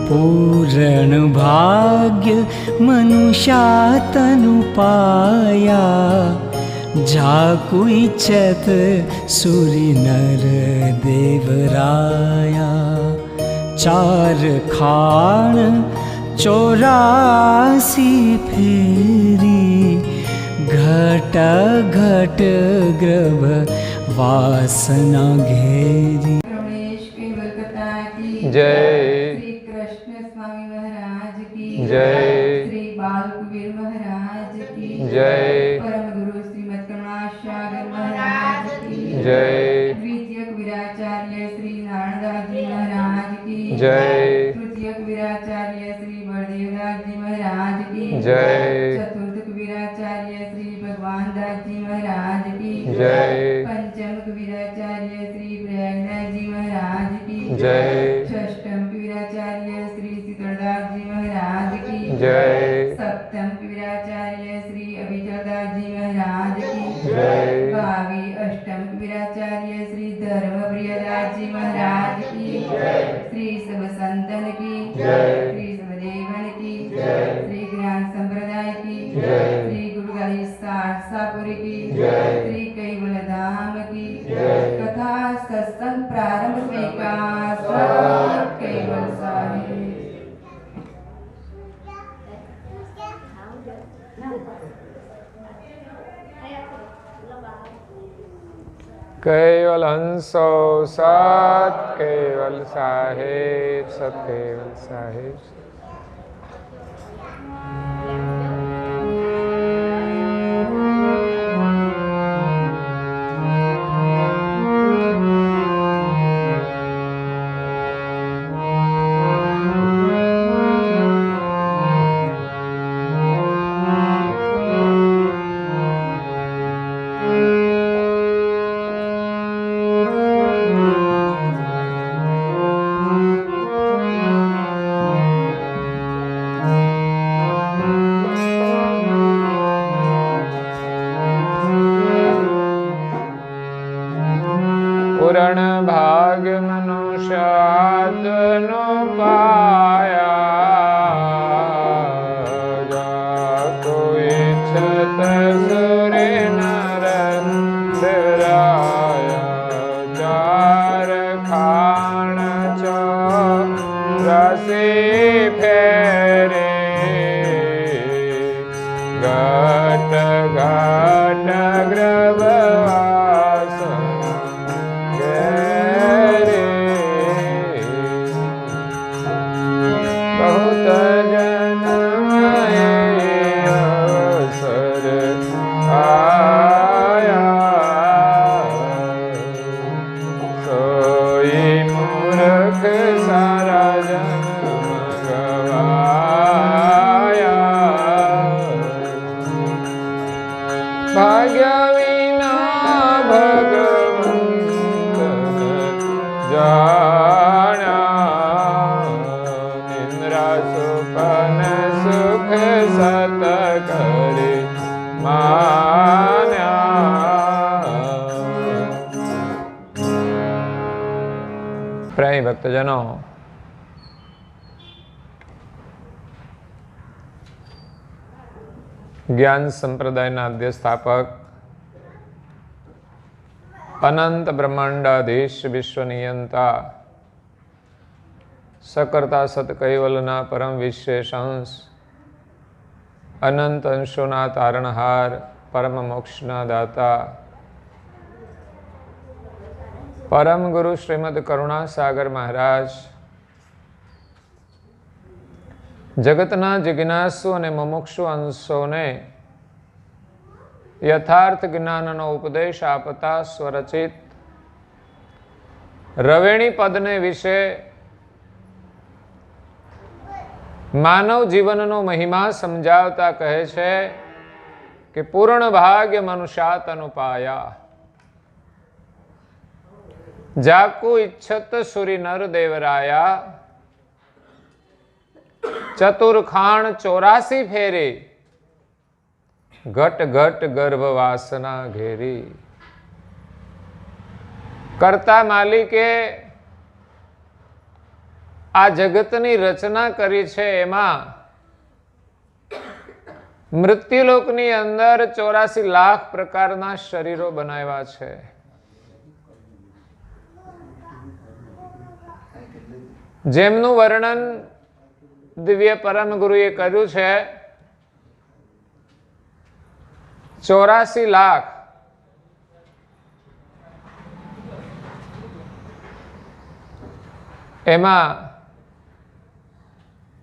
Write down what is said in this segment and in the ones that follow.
पूर्ण भाग्य मनुष्या तनु पाया, जाकु इच्छत सूरि नर देवराया। चार खान 84 फेरी, घट घट गर्भ वासना घेरी। जय श्री कृष्ण स्वामी महाराज की जय। श्री बाल कुबेर महाराज की जय। परम गुरु श्रीमद करुणासागर महाराज की जय। द्वितीय वीराचार्य श्री नारायणदास जी महाराज की जय। तृतीय वीराचार्य श्री बलदेवदास जी महाराज की जय। चतुर्थ वीराचार्य श्री भगवान दास जी महाराज की जय। पंचम वीराचार्य श्री प्रयागराज जी महाराज की जय। षष्ठम वीराचार्य श्री शीतलदास जी महाराज की जय। सप्तम वीराचार्य श्री अभिचलदास जी महाराज की जय। भावी अष्टम वीराचार्य श्री धर्मप्रियदास जी महाराज की श्री सब संतन की श्री सबदेवन की श्री ज्ञान संप्रदाय की श्री गुरु गणेश शाहपुरी की श्री कैवल धाम की कथा सत्संग प्रारंभ स्वीकार कैवल साहिब। केवल हंसो सत केवल साहेब, सत केवल साहेब। पूर्ण भाग मनुष्यात्मनु पाया, जाको इच्छत सूरि नर देवराया। चार खान 84 फेरे, घट घट गर्भ भाग्य विना भगवंतन जाना, निंद्रा सुपन सुख सत करे मान्या। प्रेमी भक्तजनों, ज्ञान संप्रदायના આદ્ય સ્થાપક અનંત બ્રહ્માંડાધીશ વિશ્વનિયંતા सकर्ता सत कैवलना परम विशेष अंश, अनंत अंशोना तारणहार, परम मोक्षना दाता, परम गुरु श्रीमद करुणासागर महाराज, जगतना जिज्ञासु अने मुमुक्षु अंशोने यथार्थ ज्ञाननो उपदेश आपता स्वरचित रवेणी पदने विषे मानव जीवननो महिमा समझावता कहे छे कि पूर्ण भाग्य मनुष्यात अनुपाया, जाकु इच्छत सूरि नर देवराया। चतुर्खाण 84 फेरे, घट घट गर्भ वासना घेरी। कर्ता मालिके આ જગતની રચના કરી છે એમાં મૃત્યુલોકની અંદર 84 લાખ પ્રકારના શરીરો બનાવ્યા છે. જેમનું વર્ણન દિવ્ય પરમ ગુરુએ કર્યું છે 84 લાખ. એમાં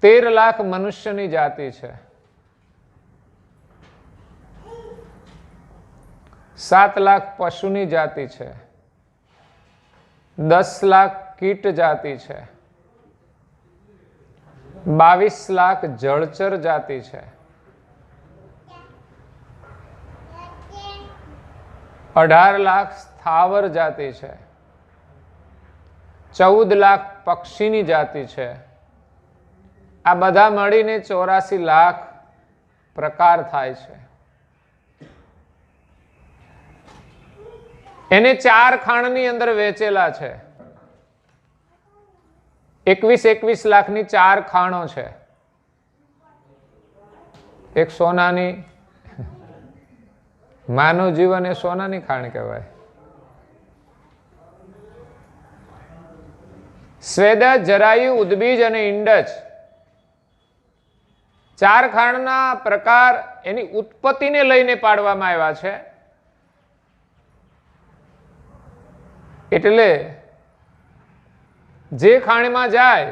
13 લાખ મનુષ્યની જાતિ છે, 7 લાખ પશુની જાતિ છે, 10 લાખ કીટ જાતિ છે, 22 લાખ જળચર જાતિ છે, 18 લાખ સ્થાવર જાતિ છે, 14 લાખ પક્ષીની જાતિ છે. આ બધા મળીને 84 લાખ પ્રકાર થાય છે. એને 4 ખાણની અંદર વેચેલા છે. 21 લાખની 4 ખાણો છે. એક સોનાની, માનવ જીવન એ સોનાની ખાણ કહેવાય. સ્વેદજ, જરાયુ, ઉદ્બીજ અને ઇંડજ 4 ખાણના પ્રકાર એની ઉત્પત્તિને લઈને પાડવામાં આવ્યા છે. એટલે જે ખાણમાં જાય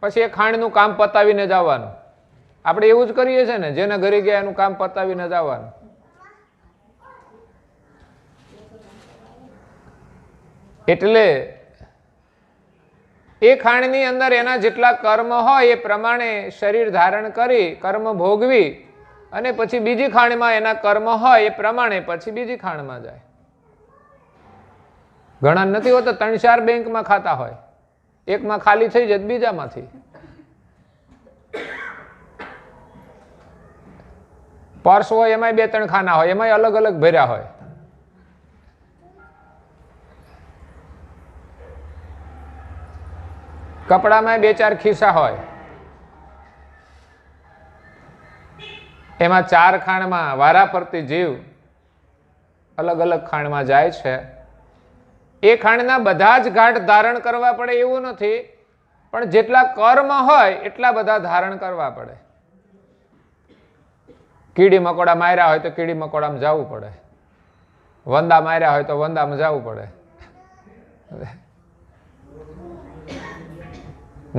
પછી એ ખાણનું કામ પતાવીને જ આવવાનું. આપણે એવું જ કરીએ છીએ ને, જેના ઘરે ગયા એનું કામ પતાવીને જ આવવાનું. એટલે એ ખાણની અંદર એના જેટલા કર્મ હોય એ પ્રમાણે શરીર ધારણ કરી કર્મ ભોગવી અને પછી બીજી ખાણમાં એના કર્મ હોય એ પ્રમાણે પછી બીજી ખાણમાં જાય. ઘણા નથી હોતા 3-4 બેંકમાં ખાતા હોય, એકમાં ખાલી થઈ જાય બીજામાંથી. પર્સ હોય એમાંય 2-3 ખાના હોય, એમાંય અલગ અલગ ભર્યા હોય. કપડામાં 2-4 ખિસ્સા હોય, એમાં 4 ખાણમાં વારા ફરતી જીવ અલગ અલગ ખાણમાં જાય છે. એ ખાણના બધા જ ઘાટ ધારણ કરવા પડે એવું નથી, પણ જેટલા કર્મ હોય એટલા બધા ધારણ કરવા પડે. કીડી મકોડા માર્યા હોય તો કીડી મકોડામાં જવું પડે, વંદા માર્યા હોય તો વંદામાં જવું પડે,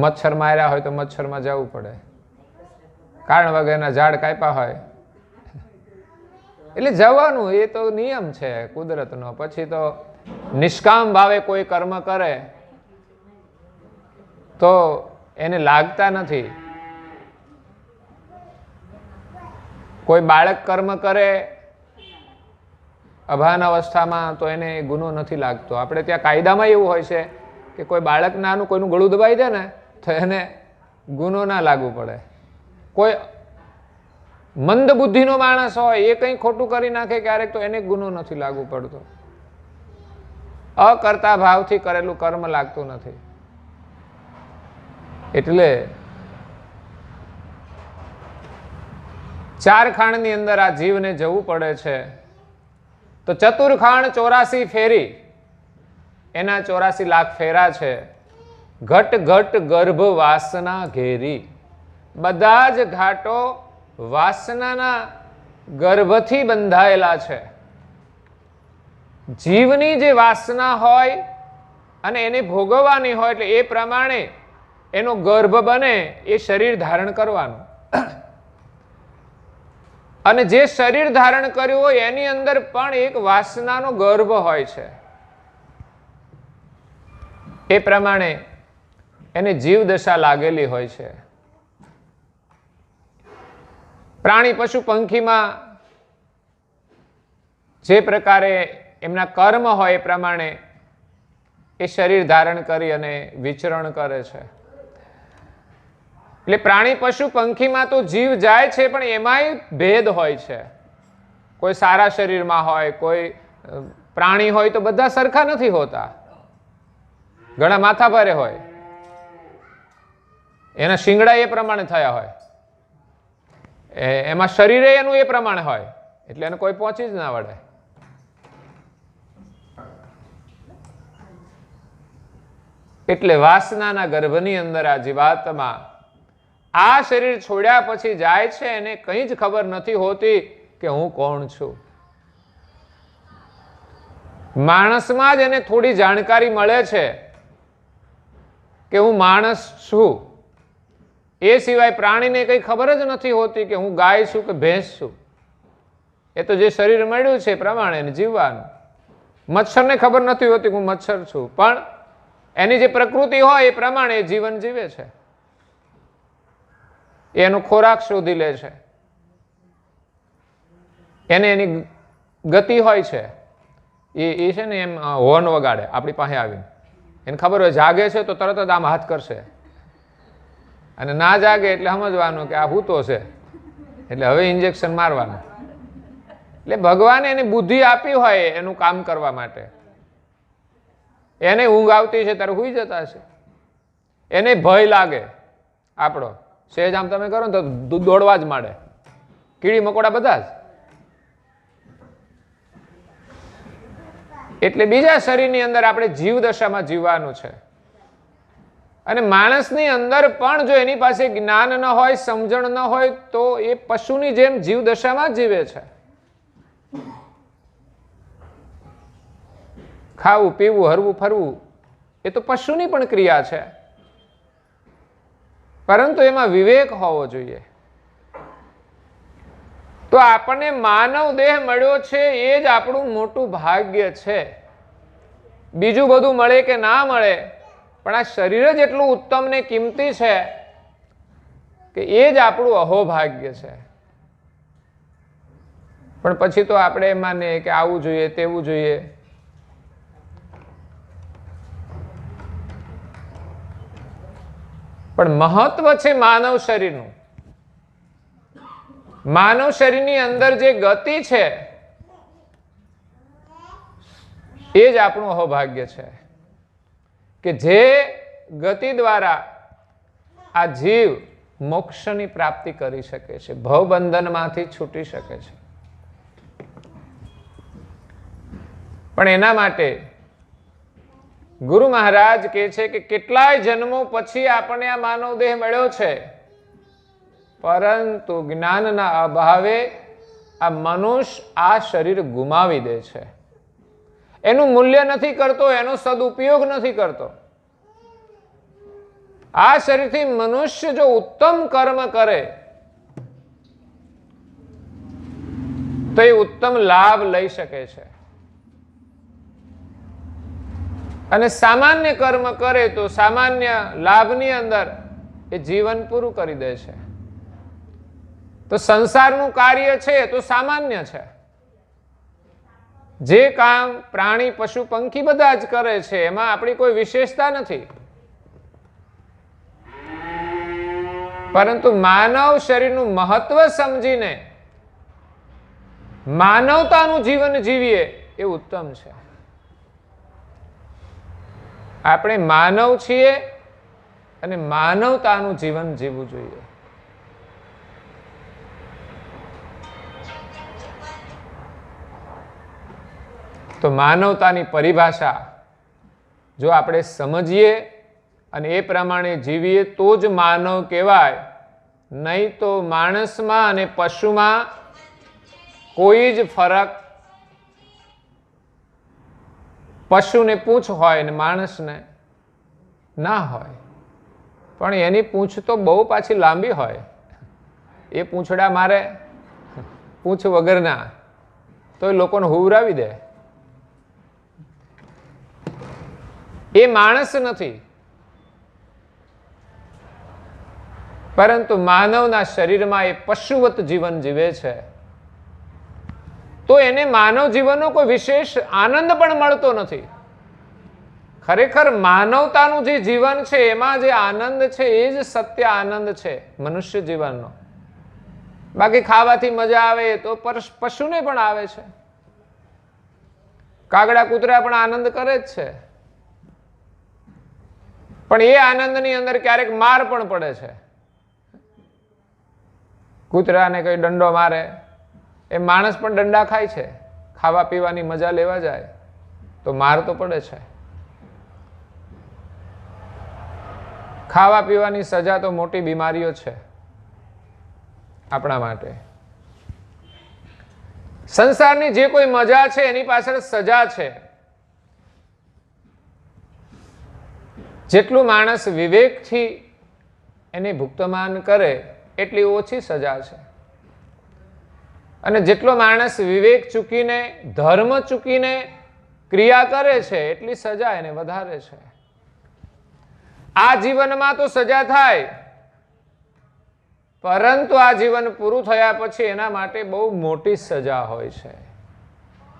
મચ્છર માર્યા હોય તો મચ્છરમાં જવું પડે, કારણ વગરના ઝાડ કાપ્યા હોય એટલે જવાનું. એ તો નિયમ છે કુદરતનો. પછી તો નિષ્કામ ભાવે કોઈ કર્મ કરે તો એને લાગતા નથી. કોઈ બાળક કર્મ કરે અભાન અવસ્થામાં તો એને ગુનો નથી લાગતો. આપણે ત્યાં કાયદામાં એવું હોય છે કે કોઈ બાળક નાનું કોઈનું ગળું દબાઈ દે ને તો એને ગુનો ના લાગવું પડે. કોઈ મંદ બુદ્ધિનો માણસ હોય એ કંઈ ખોટું કરી નાખે ક્યારેક તો એને ગુનો નથી લાગવું પડતો. અકર્તા ભાવથી કરેલું કર્મ લાગતું નથી. એટલે 4 ખાણની અંદર આ જીવને જવું પડે છે. તો ચતુર્ખાણ 84 ફેરી, એના 84 લાખ ફેરા છે. ઘટ ઘટ ગર્ભ વાસના ઘેરી, બધા જ ઘાટો વાસનાના ગર્ભથી બંધાયેલા છે. જીવની જે વાસના હોય અને એને ભોગવવાની હોય એટલે એ પ્રમાણે એનો ગર્ભ બને, એ શરીર ધારણ કરવાનું. અને જે શરીર ધારણ કર્યું હોય એની અંદર પણ એક વાસનાનો ગર્ભ હોય છે. એ પ્રમાણે એને જીવ દશા લાગેલી હોય છે. પ્રાણી પશુ પંખીમાં જે પ્રકારે એમના કર્મ હોય એ પ્રમાણે એ શરીર ધારણ કરી અને વિચરણ કરે છે. એટલે પ્રાણી પશુ પંખીમાં તો જીવ જાય છે, પણ એમાંય ભેદ હોય છે. કોઈ સારા શરીરમાં હોય, કોઈ પ્રાણી હોય તો બધા સરખા નથી હોતા. ઘણા માથા ભારે હોય, એના શિંગડા એ પ્રમાણે થયા હોય, એમાં શરીરે એનું એ પ્રમાણે હોય, એટલે એને કોઈ પહોંચી જ ના વળે. એટલે વાસનાના ગર્ભની અંદર આ જીવાત્મા આ શરીર છોડ્યા પછી જાય છે, એને કંઈ જ ખબર નથી હોતી કે હું કોણ છું. માણસમાં જ એને થોડી જાણકારી મળે છે કે હું માણસ છું. એ સિવાય પ્રાણીને કંઈ ખબર જ નથી હોતી કે હું ગાય છું કે ભેંસ છું. એ તો જે શરીર મળ્યું છે એ પ્રમાણે જીવવાનું. મચ્છરને ખબર નથી હોતી કે હું મચ્છર છું, પણ એની જે પ્રકૃતિ હોય એ પ્રમાણે એ જીવન જીવે છે. એનો ખોરાક શોધી લે છે, એને એની ગતિ હોય છે. એ છે ને એમ હોર્ન વગાડે આપણી પાસે આવીને, એને ખબર હોય જાગે છે તો તરત જ આમ હાથ કરશે, અને ના જાગે એટલે સમજવાનું કે આ ભૂતો છે, એટલે હવે ઇન્જેક્શન મારવાનું. એટલે ભગવાને એની બુદ્ધિ આપી હોય એનું કામ કરવા માટે. એને ઊંઘ આવતી છે ત્યારે હુઈ જતા છે, એને ભય લાગે આપણો સહેજ આમ તમે કરો ને તો દોડવા જ માંડે, કીડી મકોડા બધા જ. એટલે બીજા શરીરની અંદર આપણે જીવ દશામાં જીવવાનું છે. અને માણસની અંદર પણ જો એની પાસે જ્ઞાન ન હોય, સમજણ ન હોય, તો એ પશુની જેમ જીવ દશામાં જ જીવે છે. ખાવું, પીવું, હરવું, ફરવું એ તો પશુની પણ ક્રિયા છે, પરંતુ એમાં વિવેક હોવો જોઈએ. તો આપણને માનવ દેહ મળ્યો છે એ જ આપણું મોટું ભાગ્ય છે. બીજું બધું મળે કે ના મળે, પણ આ શરીર જ એટલું ઉત્તમ ને કિંમતી છે કે એ જ આપણું અહોભાગ્ય છે. પણ પછી તો આપણે એમ માનીએ કે આવું જોઈએ, તેવું જોઈએ. પણ મહત્વ છે માનવ શરીરનું. માનવ શરીરની અંદર જે ગતિ છે એ જ આપણું અહોભાગ્ય છે, કે જે ગતિ દ્વારા આ જીવ મોક્ષની પ્રાપ્તિ કરી શકે છે, ભવબંધનમાંથી છૂટી શકે છે. પણ એના માટે ગુરુ મહારાજ કહે છે કે કેટલાય જન્મો પછી આપણને આ માનવ દેહ મળ્યો છે, પરંતુ જ્ઞાનના અભાવે આ મનુષ્ય આ શરીર ગુમાવી દે છે. એનું મૂલ્ય નથી કરતો, એનો સદુપયોગ નથી કરતો. આ શરીરથી મનુષ્ય જો ઉત્તમ કર્મ કરે તો એ ઉત્તમ લાભ લઈ શકે છે, અને સામાન્ય કર્મ કરે તો સામાન્ય લાભની અંદર એ જીવન પૂરું કરી દે છે. તો સંસારનું કાર્ય છે તો સામાન્ય છે. જે કામ પ્રાણી, પશુ, પંખી બધા જ કરે છે, એમાં આપણી કોઈ વિશેષતા નથી. પરંતુ માનવ શરીરનું મહત્વ સમજીને માનવતાનું જીવન જીવીએ એ ઉત્તમ છે. આપણે માનવ છીએ અને માનવતાનું જીવન જીવવું જોઈએ. તો માનવતાની પરિભાષા જો આપણે સમજીએ અને એ પ્રમાણે જીવીએ તો જ માનવ કહેવાય. નહીં તો માણસમાં અને પશુમાં કોઈ જ ફરક, પશુને પૂંછ હોય ને માણસને ના હોય, પણ એની પૂંછ તો બહુ પાછી લાંબી હોય. એ પૂંછડા મારે પૂંછ વગરના તો એ લોકોને હુવરાવી દે. એ માણસ નથી, પરંતુ માનવના શરીરમાં એ પશુવત જીવન જીવે છે. તો એને માનવ જીવનનો કોઈ વિશેષ આનંદ પણ મળતો નથી. ખરેખર માનવતાનું જે જીવન છે એમાં જે આનંદ છે એ જ સત્ય આનંદ છે મનુષ્ય જીવનનો. બાકી ખાવાથી મજા આવે તો પશુને પણ આવે છે. કાગડા કૂતરા પણ આનંદ કરે જ છે. પણ એ આનંદની અંદર ક્યારેક માર પણ પડે છે. કૂતરાને કઈ દંડો મારે, એ માણસ પણ દંડા ખાય છે. ખાવા પીવાની મજા લેવા જાય તો માર તો પડે છે. ખાવા પીવાની સજા તો મોટી બીમારીઓ છે આપણા માટે. સંસારની જે કોઈ મજા છે એની પાછળ સજા છે. જેટલું માણસ વિવેકથી એને ભુક્તમાન કરે એટલી ઓછી સજા છે. અને જેટલો માણસ વિવેક ચૂકીને, ધર્મ ચૂકીને ક્રિયા કરે છે એટલી સજા એને વધારે છે. આ જીવનમાં તો સજા થાય, પરંતુ આ જીવન પૂરું થયા પછી એના માટે બહુ મોટી સજા હોય છે.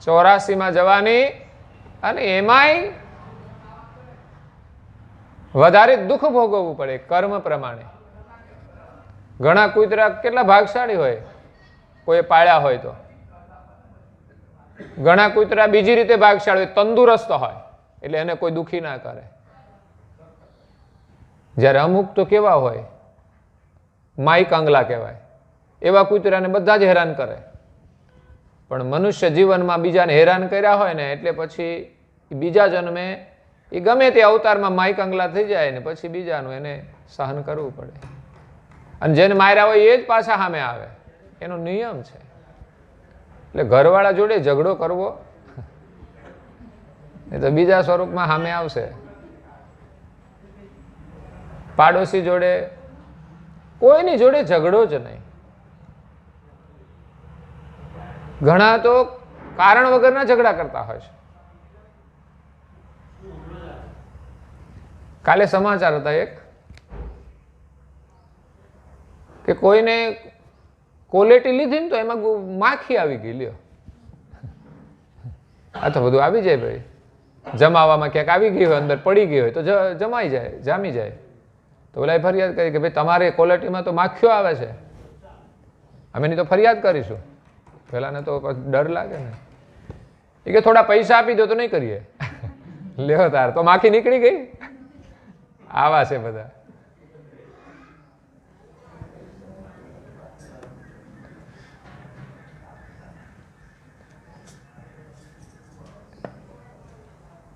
84માં જવાની, અને એમાંય વધારે દુઃખ ભોગવવું પડે કર્મ પ્રમાણે. ઘણા કૂતરા કેટલા ભાગશાળી હોય, કોઈ પાળ્યા હોય તો. ઘણા કૂતરા બીજી રીતે ભાગશાળી હોય, તંદુરસ્ત હોય, એટલે એને કોઈ દુખી ના કરે. જ્યારે અમુક તો કેવા હોય, માઈ કાંગલા કહેવાય, એવા કૂતરાને બધા જ હેરાન કરે. પણ મનુષ્ય જીવનમાં બીજાને હેરાન કર્યા હોય ને, એટલે પછી બીજા જન્મે એ ગમે તે અવતારમાં માઈ કાંગલા થઈ જાય ને પછી બીજાનું એને સહન કરવું પડે. અને જેને માર્યા હોય એ જ પાછા સામે આવે, એનો નિયમ છે. એટલે ઘરવાળા જોડે ઝઘડો કરવો એ તો બીજા સ્વરૂપમાં સામે આવશે. પાડોશી જોડે, કોઈની જોડે ઝઘડો જ નહીં. ઘણા તો કારણ વગરના ઝઘડા કરતા હોય છે. કાલે સમાચાર હતા એક, કે કોઈને કોલેટી લીધી ને તો એમાં માખી આવી ગઈ. લ્યો, આ તો બધું આવી જાય ભાઈ. જમાવામાં ક્યાંક આવી ગઈ હોય, અંદર પડી ગઈ હોય તો જમાઈ જાય, જામી જાય. તો ઓલા ફરિયાદ કરી કે ભાઈ તમારે ક્વોલિટીમાં તો માખીઓ આવે છે, અમે એની તો ફરિયાદ કરીશું. પેલાને તો ડર લાગે ને, એ કે થોડા પૈસા આપી દો તો નહીં કરીએ. લ્યો તાર, તો માખી નીકળી ગઈ. આવા છે બધા.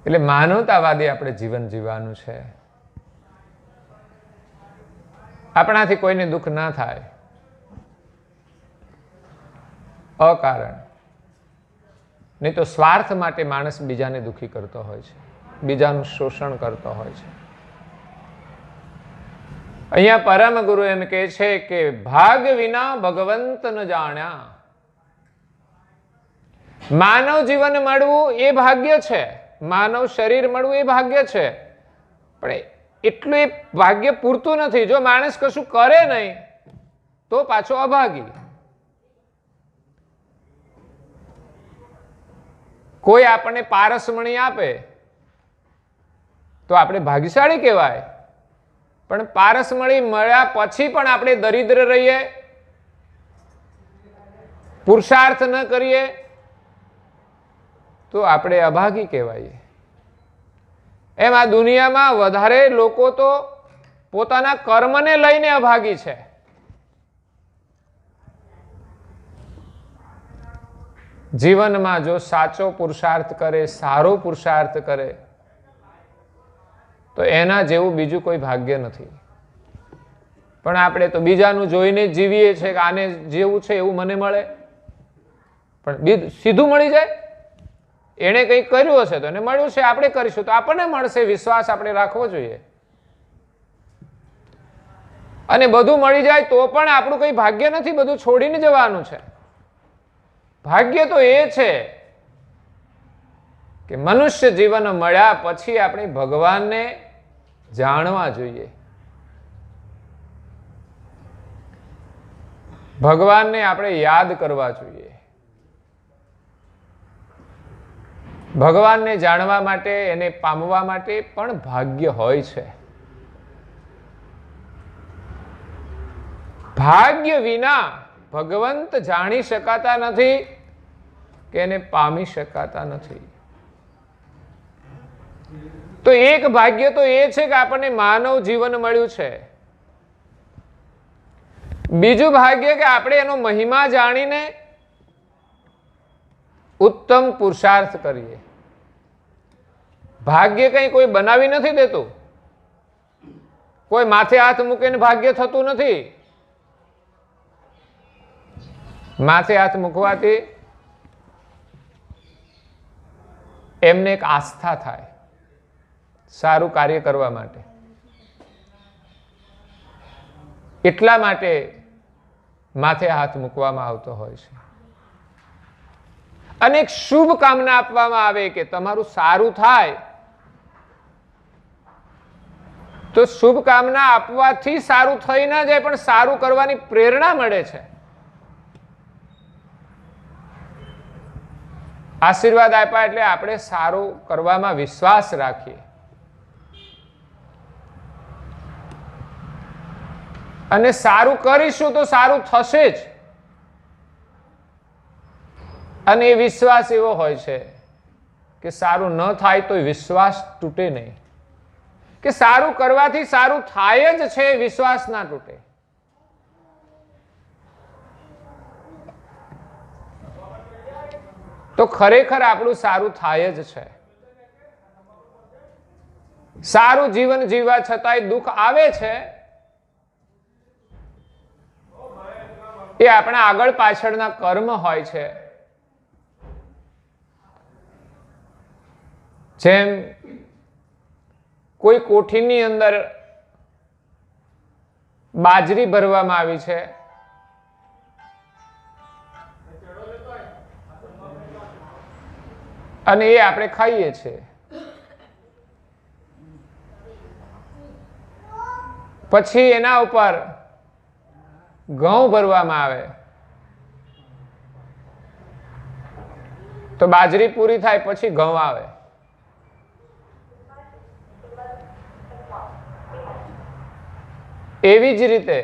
એટલે માનવતાવાદી આપણે જીવન જીવવાનું છે. આપણાથી કોઈને દુઃખ ના થાય અકારણ. નહીં તો સ્વાર્થ માટે માણસ બીજાને દુઃખી કરતો હોય છે, બીજાનું શોષણ કરતો હોય છે. અહીંયા પરમ ગુરુ એમ કહે છે કે ભાગ વિના ભગવંત ન જાણ્યા. માનવ જીવન મળવું એ ભાગ્ય છે, માનવ શરીર મળવું એ ભાગ્ય છે, પણ એટલું એ ભાગ્ય પૂરતું નથી. જો માણસ કશું કરે નહીં તો પાછો અભાગી. કોઈ આપણને પારસમણી આપે તો આપણે ભાગ્યશાળી કહેવાય, પણ પારસમણી મળ્યા પછી પણ આપણે દરિદ્ર રહીએ, પુરુષાર્થ ન કરીએ તો આપણે અભાગી કહેવાય. એમ આ દુનિયામાં વધારે લોકો તો પોતાના કર્મને લઈને અભાગી છે. જીવનમાં જો સાચો પુરુષાર્થ કરે, સારો પુરુષાર્થ કરે તો એના જેવું બીજું કોઈ ભાગ્ય નથી. પણ આપણે તો બીજાનું જોઈને જીવીએ છીએ કે આને જેવું છે એવું મને મળે, પણ સીધું મળી જાય. એણે કંઈક કર્યું હશે તો એને મળ્યું છે, આપણે કરીશું તો આપણને મળશે, વિશ્વાસ આપણે રાખવો જોઈએ. અને બધું મળી જાય તો પણ આપણું કંઈ ભાગ્ય નથી, બધું છોડીને જવાનું છે. ભાગ્ય તો એ છે કે મનુષ્ય જીવન મળ્યા પછી આપણે ભગવાનને જાણવા જોઈએ, ભગવાનને આપણે યાદ કરવા જોઈએ. ભગવાનને જાણવા માટે, એને પામવા માટે પણ ભાગ્ય હોય છે. ભાગ્ય વિના ભગવંત જાણી શકાતા નથી કે એને પામી શકાતા નથી. તો એક ભાગ્ય તો એ છે કે આપણને માનવ જીવન મળ્યું છે. બીજું ભાગ્ય કે આપણે એનો મહિમા જાણીને ઉત્તમ પુરુષાર્થ કરીએ. ભાગ્ય કંઈ કોઈ બનાવી નથી દેતું. કોઈ માથે હાથ મૂકીને ભાગ્ય થતું નથી. માથે હાથ મૂકવાથી એમને એક આસ્થા થાય સારું કાર્ય કરવા માટે. એટલા માટે માથે હાથ મૂકવામાં આવતો હોય છે. અને એક શુભ કામના આપવામાં આવે કે તમારું સારું થાય. તો શુભ કામના આપવાથી સારું થઈ ના જાય, પણ સારું કરવાની પ્રેરણા મળે છે. આશીર્વાદ આપ્યા એટલે આપણે સારું કરવામાં વિશ્વાસ રાખીએ. અને સારું કરીશું તો સારું થશે જ. અને એ વિશ્વાસ એવો હોય છે કે સારું ન થાય તો વિશ્વાસ તૂટે નહીં. કે સારું કરવાથી સારું થાય જ છે, વિશ્વાસ ના તૂટે. તો ખરેખર આપણું સારું થાય જ છે. સારું જીવન જીવવા છતાંય દુઃખ આવે છે, એ આપણા આગળ પાછળના કર્મ હોય છે. જેમ કોઈ કોઠીની અંદર બાજરી ભરવામાં આવી છે, અને એ આપણે ખાઈએ છીએ. પછી એના ઉપર ઘઉં ભરવામાં આવે તો બાજરી પૂરી થાય, પછી ઘઉં આવે. એવી જ રીતે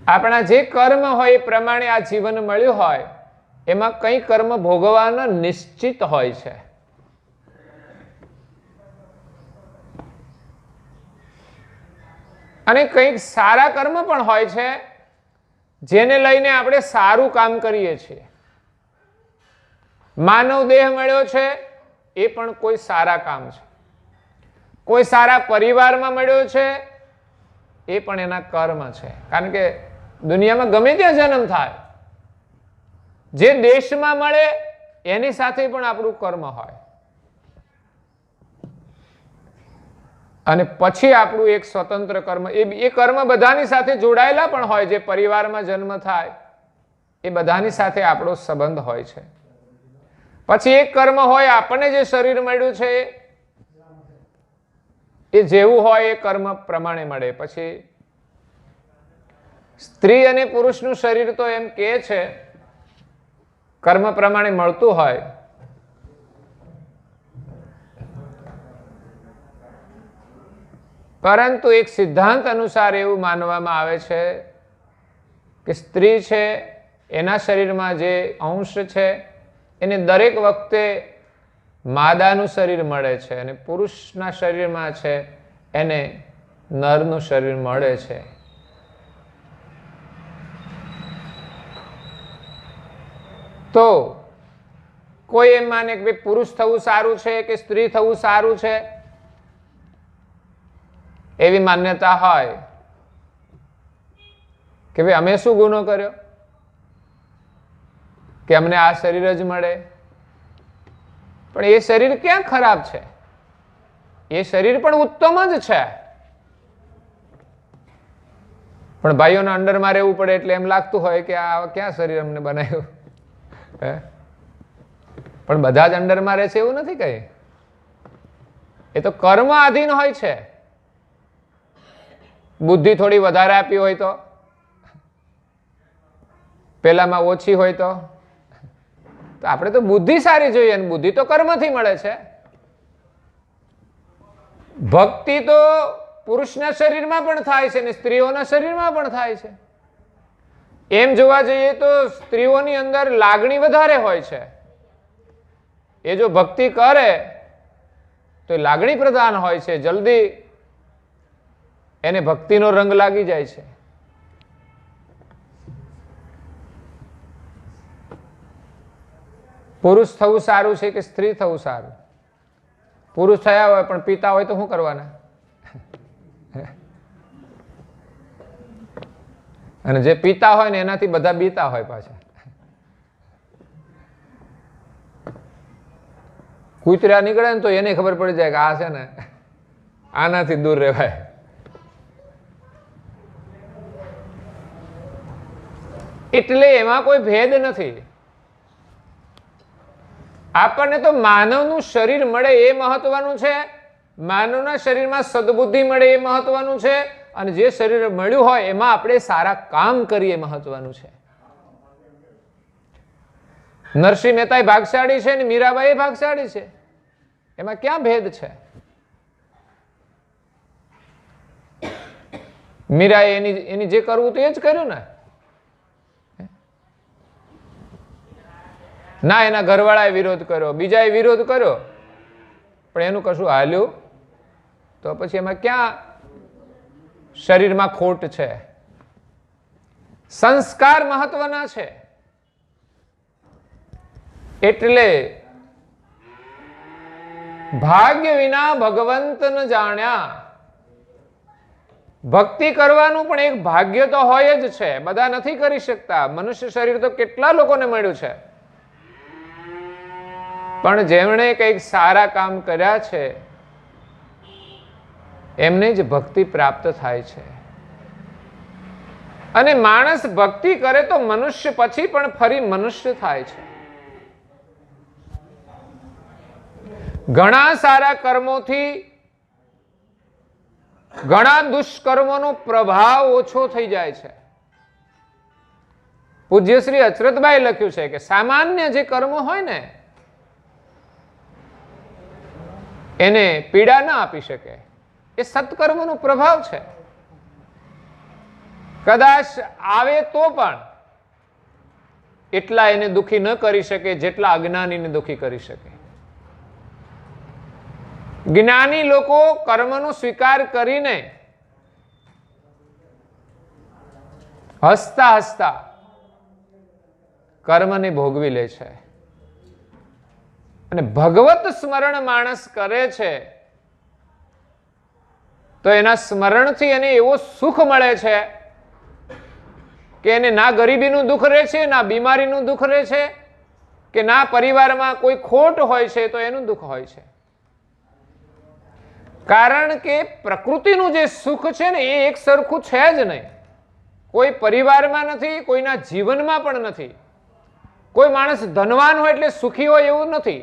આપણા જે કર્મ હોય એ પ્રમાણે આ જીવન મળ્યું હોય, એમાં કઈ કર્મ ભોગવવાના નિશ્ચિત હોય છે. અને કંઈક સારા કર્મ પણ હોય છે, જેને લઈને આપણે સારું કામ કરીએ છીએ. માનવ દેહ મળ્યો છે, એ પણ કોઈ સારા કામ છે. કોઈ સારા પરિવારમાં મળ્યો છે, એ પણ એના કર્મ છે. કારણ કે દુનિયામાં ગમે ત્યાં જન્મ થાય, જે દેશમાં મળે એની સાથે પણ આપણું કર્મ હોય. અને પછી આપણું એક સ્વતંત્ર કર્મ, એ કર્મ બધાની સાથે જોડાયેલા પણ હોય. જે પરિવારમાં જન્મ થાય એ બધાની સાથે આપણો સંબંધ હોય છે. પછી એક કર્મ હોય, આપણને જે શરીર મળ્યું છે એ જેવું હોય એ કર્મ પ્રમાણે મળે. પછી સ્ત્રી અને પુરુષનું શરીર તો એમ કે છે કર્મ પ્રમાણે મળતું હોય. પરંતુ એક સિદ્ધાંત અનુસાર એવું માનવામાં આવે છે કે સ્ત્રી છે એના શરીરમાં જે અંશ છે એને દરેક વખતે માદાનું શરીર મળે છે, અને પુરુષના શરીરમાં છે એને નરનું શરીર મળે છે. તો કોઈ એમ માને કે ભાઈ પુરુષ થવું સારું છે કે સ્ત્રી થવું સારું છે, એવી માન્યતા હોય કે ભાઈ અમે શું ગુનો કર્યો કે અમને આ શરીર જ મળે. પણ એ શરીર ક્યાં ખરાબ છે? એ શરીર પણ ઉત્તમ જ છે. પણ ભાઈઓના અંડરમાં રહેવું પડે એટલે એમ લાગતું હોય કે આ ક્યાં શરીર અમને બનાવ્યું. પણ બધા જ અંડરમાં રહે છે એવું નથી કઈ. એ તો કર્મ આધીન હોય છે. બુદ્ધિ થોડી વધારે આપી હોય તો, પેલામાં ઓછી હોય તો આપણે તો બુદ્ધિ સારી જોઈએ, અને બુદ્ધિ તો કર્મથી મળે છે. ભક્તિ તો પુરુષના શરીરમાં પણ થાય છે ને સ્ત્રીઓના શરીરમાં પણ થાય છે. એમ જોવા જઈએ તો સ્ત્રીઓની અંદર લાગણી વધારે હોય છે, એ જો ભક્તિ કરે તો એ લાગણી પ્રધાન હોય છે, જલ્દી એને ભક્તિનો રંગ લાગી જાય છે. પુરુષ થવું સારું છે કે સ્ત્રી થવું સારું? પુરુષ થયા હોય પણ પીતા હોય તો શું કરવાના? અને જે પીતા હોય ને એનાથી બધા બીતા હોય પાછા. કૂતરા નીકળે ને તો એને ખબર પડી જાય કે આ છે ને આનાથી દૂર રહેવાય. એટલે એમાં કોઈ ભેદ નથી. આપણને તો માનવનું શરીર મળે એ મહત્વનું છે, માનવના શરીરમાં સદબુદ્ધિ મળે એ મહત્વનું છે, અને જે શરીર મળ્યું હોય એમાં આપણે સારા કામ કરીએ મહત્વનું છે. નરસિંહ મહેતા ભાગશાળી છે ને મીરાબાઈ ભાગશાળી છે, એમાં ક્યાં ભેદ છે? મીરાએ એની જે કરવું તો એ જ કર્યું ને. ના એના ઘરવાળાએ વિરોધ કર્યો, બીજાએ વિરોધ કર્યો, પણ એનું કશું હાલ્યું તો પછી એમાં ક્યાં શરીરમાં ખોટ છે? સંસ્કાર મહત્વના છે. એટલે ભાગ્ય વિના ભગવંત ન જાણ્યા. ભક્તિ કરવાનું પણ એક ભાગ્ય તો હોય જ છે, બધા નથી કરી શકતા. મનુષ્ય શરીર તો કેટલા લોકોને મળ્યું છે, પણ જેમણે કંઈક સારા કામ કર્યા છે એમને જ ભક્તિ પ્રાપ્ત થાય છે. અને માણસ ભક્તિ કરે તો મનુષ્ય પછી પણ ફરી મનુષ્ય થાય છે. ઘણા સારા કર્મોથી ઘણા દુષ્કર્મોનો પ્રભાવ ઓછો થઈ જાય છે. પૂજ્ય શ્રી અચરતભાઈ લખ્યું છે કે સામાન્ય જે કર્મો હોય ને એને પીડા ના આપી શકે, એ સત્કર્મનો પ્રભાવ છે. કદાચ આવે તો પણ એટલા એને દુખી ન કરી શકે જેટલા અજ્ઞાનીને દુખી કરી શકે. જ્ઞાની લોકો કર્મનો સ્વીકાર કરીને હસતા હસતા કર્મને ભોગવી લે છે. અને ભગવત સ્મરણ માણસ કરે છે તો એના સ્મરણથી એને એવો સુખ મળે છે કે એને ના ગરીબીનું દુઃખ રહે છે, ના બીમારીનું દુઃખ રહે છે, કે ના પરિવારમાં કોઈ ખોટ હોય છે તો એનું દુઃખ હોય છે. કારણ કે પ્રકૃતિનું જે સુખ છે ને એ એક સરખું છે જ નહીં. કોઈ પરિવારમાં નથી, કોઈના જીવનમાં પણ નથી. કોઈ માણસ ધનવાન હોય એટલે સુખી હોય એવું નથી.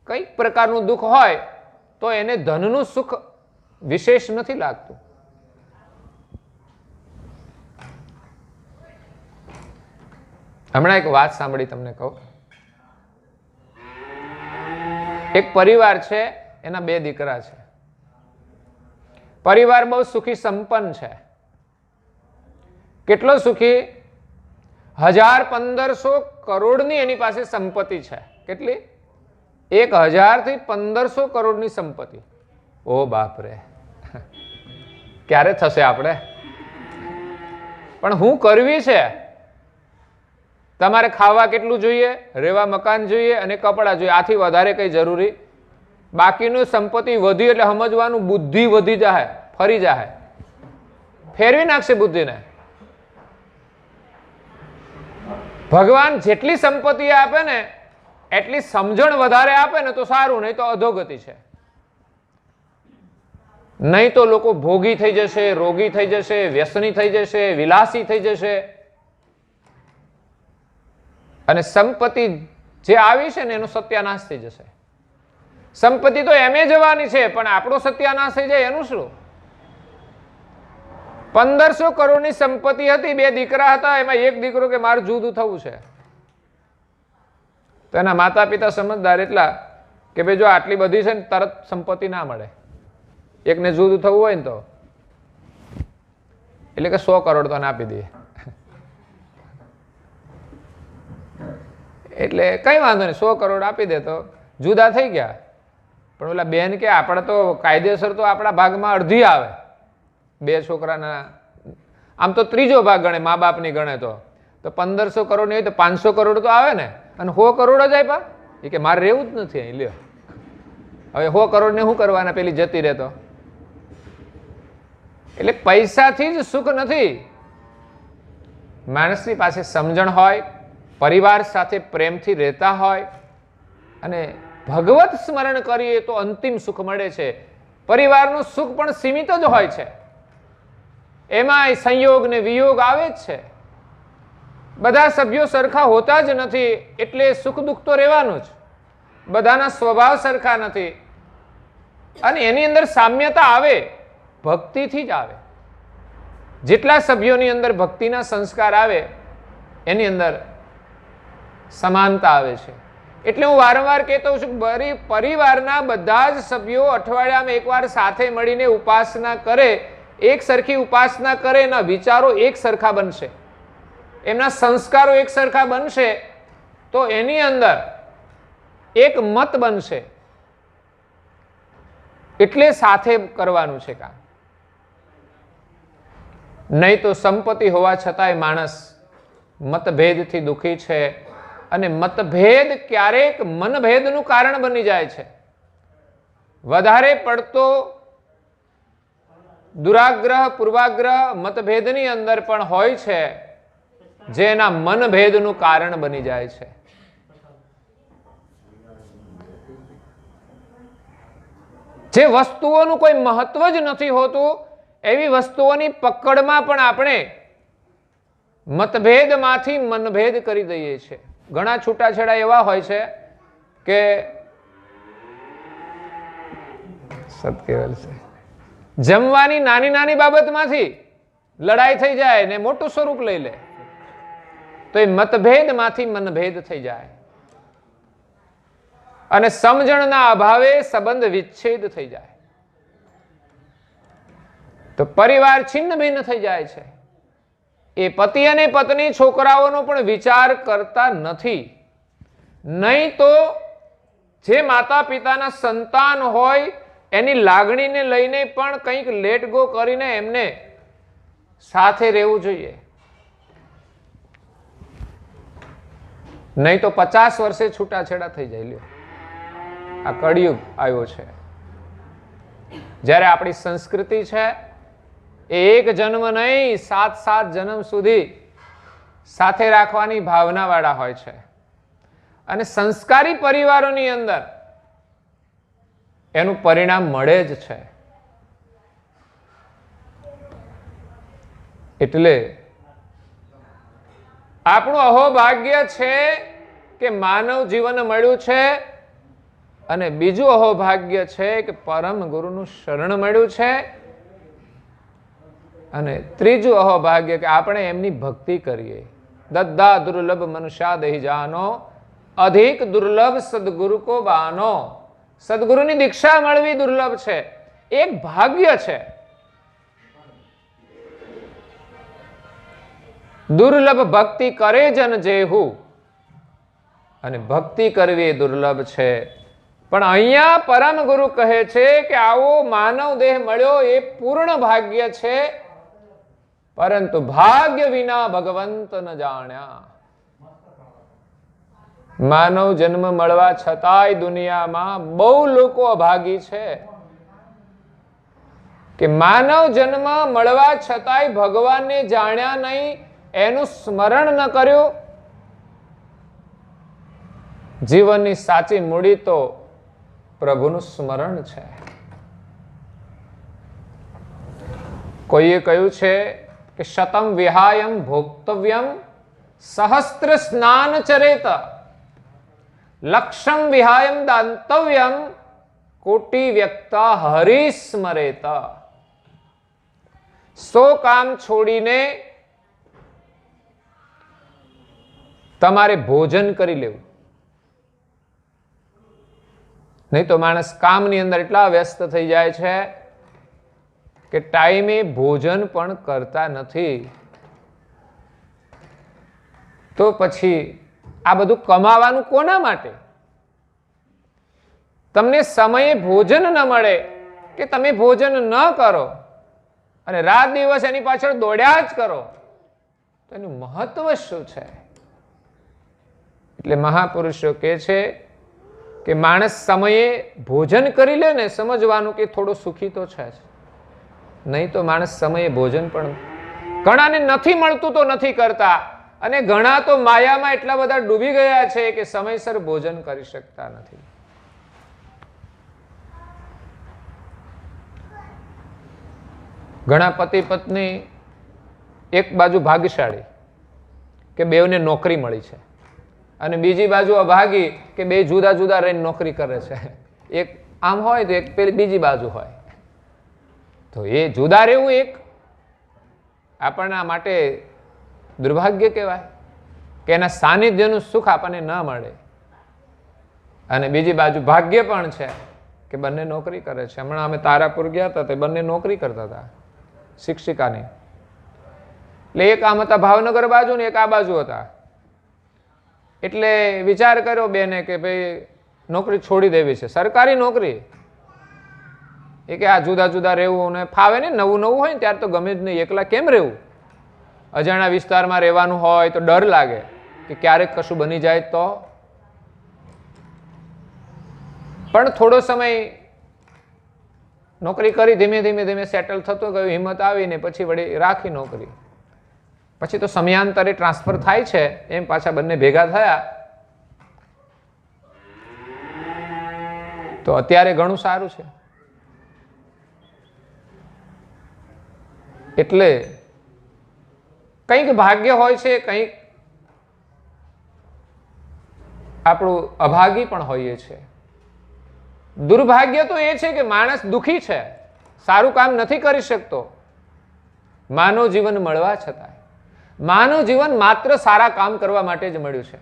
કઈક પ્રકારનું દુઃખ હોય તો એને ધનનું સુખ વિશેષ નથી લાગતું. હમણાં એક વાત સાંભળી તમને કહું. એક પરિવાર છે, એના 2 દીકરા છે. પરિવાર બહુ સુખી સંપન્ન છે. કેટલો સુખી? 1000-1500 કરોડની એની પાસે સંપત્તિ છે. કેટલી? 1000 થી 1500 કરોડની સંપત્તિ. ઓ બાપ રે, ક્યારે થશે આપણે? પણ હું કરવી છે. તમારે ખાવા કેટલું જોઈએ? રહેવા મકાન જોઈએ અને કપડાં જોઈએ. આથી વધારે કઈ જરૂરી? બાકીનું સંપત્તિ વધી એટલે સમજવાનું બુદ્ધિ વધી જાય, ફરી જાય, ફેરવી નાખશે બુદ્ધિને. ભગવાન જેટલી સંપત્તિ આપે ને એટલી સમજણ વધારે આપે ને તો સારું, નહીં તો અધોગતિ છે. નહીં તો લોકો ભોગી થઈ જશે, રોગી થઈ જશે, વ્યસની થઈ જશે, વિલાસી થઈ જશે. અને સંપત્તિ જે આવી છે ને એનો સત્યાનાશ થઈ જશે. સંપત્તિ તો એમે જવાની છે પણ આપણો સત્યાનાશ થઈ જાય એનું શું? 1500 કરોડની સંપત્તિ હતી, 2 દીકરા હતા, એમાં એક દીકરો કે મારે જુદું થવું છે. તો એના માતા પિતા સમજદાર એટલા કે ભાઈ જો આટલી બધી છે ને તરત સંપત્તિ ના મળે, એકને જુદું થવું હોય ને તો એટલે કે 100 કરોડ તો આપી દઈએ. એટલે કઈ વાંધો નહીં, 100 કરોડ આપી દે તો જુદા થઈ ગયા. પણ ઓલા બેન કે આપણે તો કાયદેસર તો આપણા ભાગમાં અડધી આવે. 2 છોકરાના આમ તો ત્રીજો ભાગ ગણે, મા બાપની ગણે તો 1500 કરોડની હોય તો 500 કરોડ તો આવે ને, અને 100 કરોડ જ આપ્યા. એ કે મારે રહેવું જ નથી અહીં, લ્યો હવે 100 કરોડ ને શું કરવાના, પેલી જતી રહેતો. એટલે પૈસાથી જ સુખ નથી. માણસની પાસે સમજણ હોય, પરિવાર સાથે પ્રેમથી રહેતા હોય અને ભગવત સ્મરણ કરીએ તો અંતિમ સુખ મળે છે. પરિવારનું સુખ પણ સીમિત જ હોય છે, એમાંય સંયોગ ને વિયોગ આવે જ છે. બધા સભ્યો સરખા હોતા જ નથી, એટલે સુખ દુઃખ તો રહેવાનું જ. બધાના સ્વભાવ સરખા નથી, અને એની અંદર સામ્યતા આવે ભક્તિથી જ આવે. જેટલા સભ્યોની અંદર ભક્તિના સંસ્કાર આવે એની અંદર સમાનતા આવે છે. એટલે હું વારંવાર કહેતો છું, પરિવારના બધા જ સભ્યો અઠવાડિયામાં એકવાર સાથે મળીને ઉપાસના કરે, એક સરખી ઉપાસના કરે, એના વિચારો એક સરખા બનશે, એમના સંસ્કારો એક સરખા બનશે, તો એની અંદર એક મત બનશે. એટલે સાથે કરવાનું છે કામ. નહીં તો સંપત્તિ હોવા છતાંય માણસ મતભેદથી દુઃખી છે, અને મતભેદ ક્યારેક મનભેદનું કારણ બની જાય છે. વધારે પડતો દુરાગ્રહ પૂર્વાગ્રહ મતભેદની અંદર પણ હોય છે, જે એના મનભેદનું કારણ બની જાય છે. જે વસ્તુઓનું કોઈ મહત્વ જ નથી હોતું, એવી વસ્તુઓની પકડમાં પણ આપણે મતભેદમાંથી મનભેદ કરી દઈએ છીએ. ઘણા છૂટાછેડા એવા હોય છે કે સત્કેવલ છે, જમવાની નાની નાની બાબતમાંથી લડાઈ થઈ જાય ને મોટું સ્વરૂપ લઈ લે, તો એ મતભેદમાંથી મનભેદ થઈ જાય, અને સમજણના અભાવે સંબંધ વિચ્છેદ થઈ જાય, તો પરિવાર છિન્ન ભિન્ન થઈ જાય છે. એ પતિ અને પત્ની છોકરાઓનો પણ વિચાર કરતા નથી. નહીં તો જે માતા પિતાના સંતાન હોય એની લાગણીને લઈને પણ કંઈક લેટ ગો કરીને એમને સાથે રહેવું જોઈએ. નહીં તો 50 વર્ષે છૂટાછેડા થઈ જાય. લ્યો, આ કળિયુગ આવ્યો છે, જ્યારે આપણી સંસ્કૃતિ છે એ એક જન્મ નહીં 7 જન્મ સુધી સાથે રાખવાની ભાવના વાળા હોય છે. અને સંસ્કારી પરિવારોની અંદર એનું પરિણામ મળે જ છે. એટલે આપણું અહોભાગ્ય છે કે માનવ જીવન મળ્યું છે, અને બીજું અહોભાગ્ય છે કે પરમ ગુરુનું શરણ મળ્યું છે, અને ત્રીજું અહોભાગ્ય કે આપણે એમની ભક્તિ કરીએ. દદ્દા દુર્લભ મનુષ્યા દહી જાનો, અધિક દુર્લભ સદગુરુ કો બાનો. સદગુરુની દીક્ષા મળવી દુર્લભ છે, એક ભાગ્ય છે. દુર્લભ ભક્તિ કરે જન જેહુ, અને ભક્તિ કરવી એ દુર્લભ છે. પણ અહીંયા પરમ ગુરુ કહે છે કે આવો માનવ દેહ મળ્યો એ પૂર્ણ ભાગ્ય છે, પરંતુ ભાગ્ય વિના ભગવંત ન જાણ્યા. માનવ જન્મ મળવા છતાંય દુનિયામાં બહુ લોકો અભાગી છે કે માનવ જન્મ મળવા છતાંય ભગવાનને જાણ્યા નહીં, એનું સ્મરણ ન કર્યું. જીવનની સાચી મૂડી તો પ્રભુનું સ્મરણ છે. કોઈએ કહ્યું છે કે શતમ વિહાયમ ભોક્તવ્યમ સહસ્ત્ર સ્નાન ચરેત, લક્ષમ વિહાયમ દાંતવ્યમ કોટી વ્યક્તા હરિસ્મરેત. 100 કામ છોડીને તમારે ભોજન કરી લેવું. નહીં તો માણસ કામની અંદર એટલા વ્યસ્ત થઈ જાય છે કે ટાઈમે ભોજન પણ કરતા નથી. તો પછી આ બધું કમાવાનું કોના માટે? તમને સમયે ભોજન ન મળે કે તમે ભોજન ન કરો અને રાત દિવસ એની પાછળ દોડ્યા જ કરો, તો એનું મહત્વ શું છે? એટલે મહાપુરુષો કહે છે કે માણસ સમયે ભોજન કરી લે ને, સમજવાનું કે થોડો સુખી તો છે જ, નહીં તો માણસ સમયે ભોજન પણ, ઘણાને નથી મળતું તો નથી કરતા, અને ઘણા તો માયામાં એટલા બધા ડૂબી ગયા છે કે સમયસર ભોજન કરી શકતા નથી. ઘણા પતિ પત્ની એક બાજુ ભાગ્યશાળી કે બેવને નોકરી મળી છે, અને બીજી બાજુ અભાગી કે બે જુદા જુદા રહીને નોકરી કરે છે. એક આમ હોય તો એક પેલી બીજી બાજુ હોય. તો એ જુદા રહેવું એક આપણા માટે દુર્ભાગ્ય કહેવાય કે એના સાનિધ્યનું સુખ આપણને ન મળે. અને બીજી બાજુ ભાગ્ય પણ છે કે બંને નોકરી કરે છે. હમણાં અમે તારાપુર ગયા હતા, તે બંને નોકરી કરતા હતા, શિક્ષિકાની. એટલે એક આમ હતા ભાવનગર બાજુ ને એક આ બાજુ હતા. એટલે વિચાર કર્યો બેને કે ભાઈ નોકરી છોડી દેવી છે, સરકારી નોકરી. એ કે આ જુદા જુદા રહેવું ને ફાવે ને, નવું નવું હોય ને ત્યારે તો ગમે જ નહીં, એકલા કેમ રહેવું? અજાણ્યા વિસ્તારમાં રહેવાનું હોય તો ડર લાગે કે ક્યારેક કશું બની જાય તો. પણ થોડો સમય નોકરી કરી, ધીમે ધીમે ધીમે સેટલ થતો ગયો, હિંમત આવીને પછી વળી રાખી નોકરી. પછી તો સમયાંતરે ટ્રાન્સફર થાય છે, એમ પાછા બંને ભેગા થયા. તો અત્યારે ઘણું સારું છે. એટલે કંઈક ભાગ્ય હોય છે, કંઈક આપણું અભાગી પણ હોઈએ છે. દુર્ભાગ્ય તો એ છે કે માણસ દુખી છે, સારું કામ નથી કરી શકતો, માનવ જીવન મળવા છતાંય. માનવ જીવન માત્ર સારા કામ કરવા માટે જ મળ્યું છે.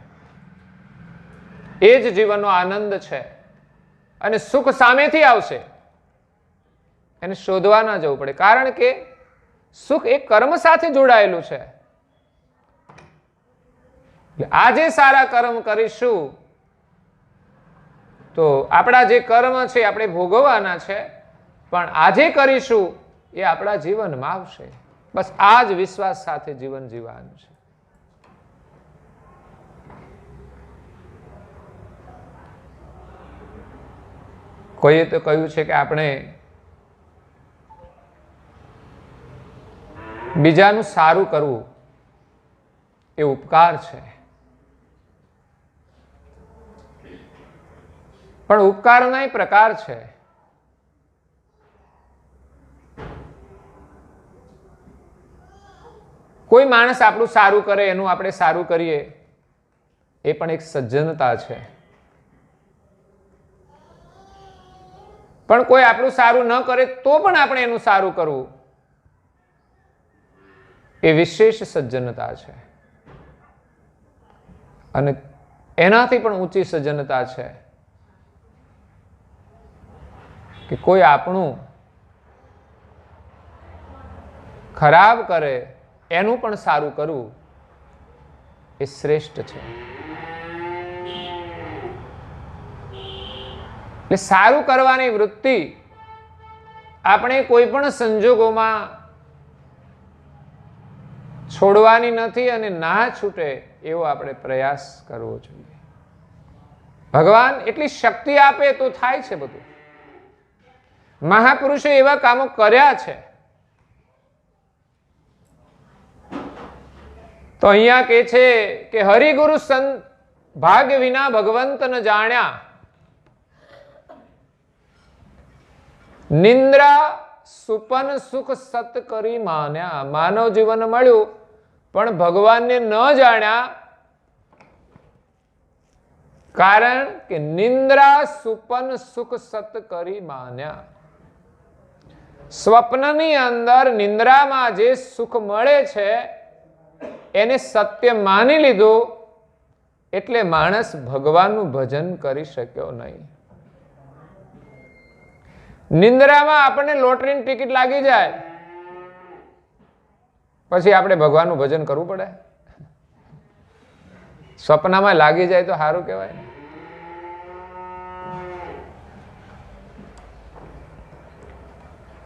એ જ જીવનનો આનંદ છે. અને સુખ સામેથી આવશે, એને શોધવા ના જવું પડે, કારણ કે સુખ એ કર્મ સાથે જોડાયેલું છે. આજે સારા કર્મ કરીશું તો આપણા જે કર્મ છે આપણે ભોગવવાના છે, પણ આજે કરીશું એ આપણા જીવનમાં આવશે. બસ આ જ વિશ્વાસ સાથે જીવન જીવવાનું છે. કોઈએ તો કહ્યું છે કે આપણે બીજાનું સારું કરવું એ ઉપકાર છે, પણ ઉપકારના પ્રકાર છે. કોઈ માણસ આપણું સારું કરે, એનું આપણે સારું કરીએ, એ પણ એક સજ્જનતા છે. પણ કોઈ આપણું સારું ન કરે તો પણ આપણે એનું સારું કરવું, એ વિશેષ સજ્જનતા છે. અને એનાથી પણ ઊંચી સજ્જનતા છે કે કોઈ આપણું ખરાબ કરે એનું પણ સારું કરવું, એ શ્રેષ્ઠ છે. એટલે સારું કરવાની વૃત્તિ આપણે કોઈ પણ સંજોગોમાં છોડવાની નથી, અને ના છૂટે એવો આપણે પ્રયાસ કરવો જોઈએ. ભગવાન એટલી શક્તિ આપે તો થાય છે બધું. મહાપુરુષો એવા કામો કર્યા છે. તો અહીંયા કે છે કે હરિગુરુ સંત ભાગ્ય વિના ભગવંત ન જાણ્યા, નિંદ્રા સુપન સુખ સત કરી માન્યા. માનવ જીવન મળ્યું પણ ભગવાનને ન જાણ્યા, કારણ કે નિંદ્રા સુપન સુખ સત કરી માન્યા. સ્વપ્નની અંદર નિંદ્રામાં જે સુખ મળે છે એને સત્ય માની લીધું, એટલે માણસ ભગવાનનું ભજન કરી શક્યો નહીં. નિંદ્રામાં આપણને લોટરીની ટિકિટ લાગી જાય, પછી આપણે ભગવાનનું ભજન કરવું પડે. સ્વપ્નમાં લાગી જાય તો સારું કહેવાય.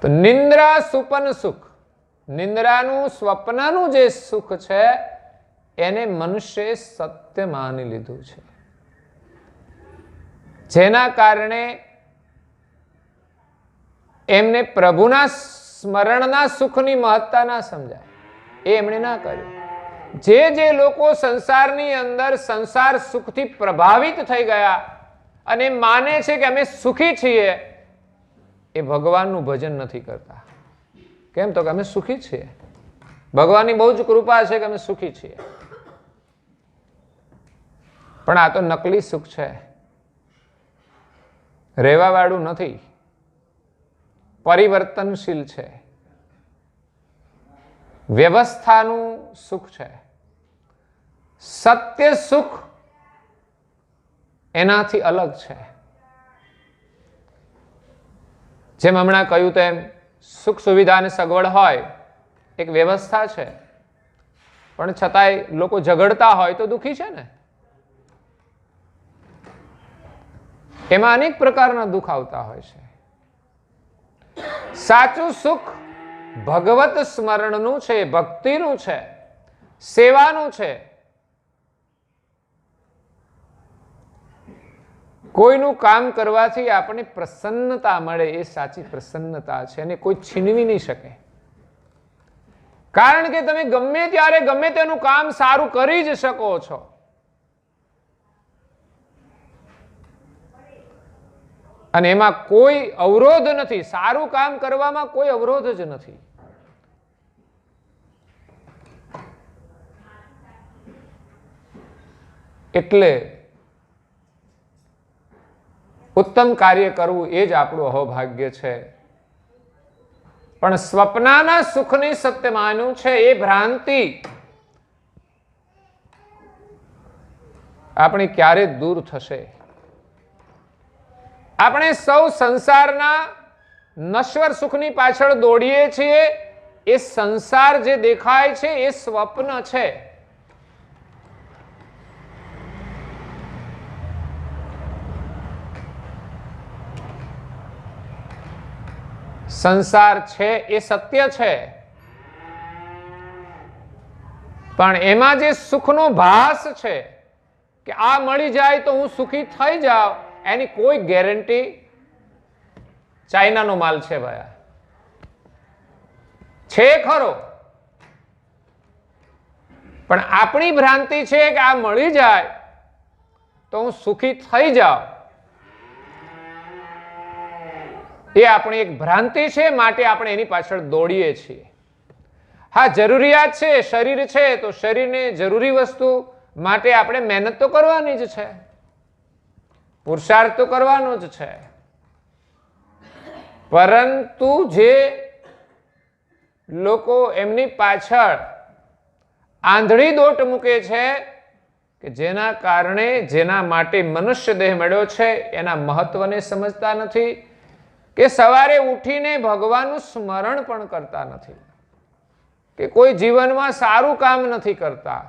તો નિંદ્રા સુપન સુખ, નિંદ્રાનું સ્વપ્નનું જે સુખ છે એને મનુષ્યએ સત્ય માની લીધું છે, જેના કારણે એમને પ્રભુના સ્મરણના સુખની મહત્તા ના સમજાય, એ એમણે ના કર્યું. જે લોકો સંસારની અંદર સંસાર સુખથી પ્રભાવિત થઈ ગયા અને માને છે કે અમે સુખી છીએ, એ ભગવાનનું ભજન નથી કરતા. કેમ? તો કે અમે સુખી છીએ, ભગવાનની બહુ જ કૃપા છે કે અમે સુખી છીએ. પણ આ તો નકલી સુખ છે, રહેવા વાળું નથી, પરિવર્તનશીલ છે, વ્યવસ્થાનું સુખ છે. સત્ય સુખ એનાથી અલગ છે. જેમ હમણાં કહ્યું તેમ સુખ સુવિધા અને સગવડ હોય, એક વ્યવસ્થા છે, પણ છતાંય લોકો ઝઘડતા હોય તો દુઃખી છે ને. એમાં અનેક પ્રકારના દુઃખ આવતા હોય છે. સાચું સુખ ભગવત સ્મરણનું છે, ભક્તિનું છે, સેવાનું છે. કોઈનું કામ કરવાથી આપણને પ્રસન્નતા મળે, એ સાચી પ્રસન્નતા છે, અને કોઈ છીનવી નહીં શકે. કારણ કે તમે ગમે ત્યારે ગમે તેનું કામ સારું કરી જ શકો છો. અને એમાં કોઈ અવરોધ નથી, સારું કામ કરવામાં કોઈ અવરોધ જ નથી. એટલે ઉત્તમ કાર્ય કરવું એ જ આપણું અહોભાગ્ય છે. પણ સ્વપ્નના સુખની સત્ય માન્યું છે, એ ભ્રાંતિ આપણી ક્યારે દૂર થશે? આપણે સૌ સંસારના નશ્વર સુખની પાછળ દોડીએ છીએ. એ સંસાર જે દેખાય છે એ સ્વપ્ન છે. સંસાર છે એ સત્ય છે, પણ એમાં જે સુખનો ભાસ છે કે આ મળી જાય તો હું સુખી થઈ જાઉં, એની કોઈ ગેરંટી ચાઇનાનો માલ છે ભાઈ, છે ખરો, પણ આપણી ભ્રાંતિ છે કે આ મળી જાય તો હું સુખી થઈ જાઉં. એ આપણી એક ભ્રાંતિ છે, માટે આપણે એની પાછળ દોડીએ છીએ. હા, જરૂરિયાત છે, શરીર છે, તો શરીરને જરૂરી વસ્તુ માટે આપણે મહેનત તો કરવાની જ છે, પુરુષાર્થ તો કરવાનો જ છે. પરંતુ જે લોકો એમની પાછળ આંધળી દોટ મૂકે છે કે જેના કારણે, જેના માટે મનુષ્ય દેહ મળ્યો છે, એના મહત્વને સમજતા નથી, કે સવારે ઉઠીને ભગવાનનું સ્મરણ પણ કરતા નથી, કે કોઈ જીવનમાં સારું કામ નથી કરતા,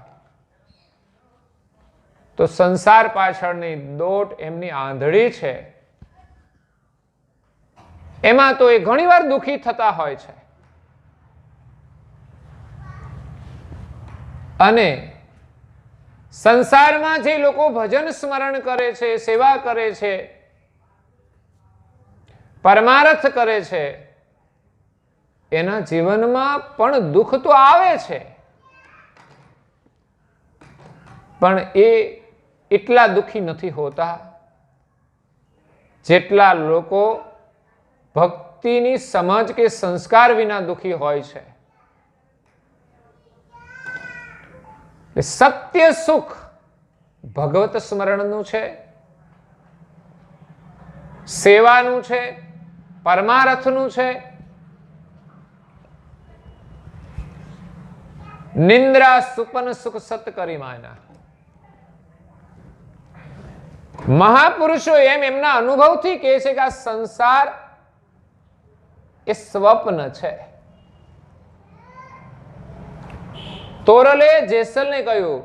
તો સંસાર પાછળની દોટ એમની આંધળી છે. એમાં તો એ ઘણીવાર દુઃખી થતા હોય છે. અને સંસારમાં જે લોકો ભજન સ્મરણ કરે છે, સેવા કરે છે, પરમાર્થ કરે છે, એના જીવનમાં પણ દુઃખ તો આવે છે, પણ એ એટલા દુઃખી નથી હોતા જેટલા લોકો ભક્તિની સમજ કે સંસ્કાર વિના દુઃખી હોય છે. સત્ય સુખ ભગવત સ્મરણનું છે, સેવાનું છે, પરમાર્થનું છે. નિંદ્રા સુપન સુખ સત કરી માયના. મહાપુરુષો એમના અનુભવથી કહે છે કે આ સંસાર એ સ્વપ્ન છે. તોરલે જેસલને કહ્યું,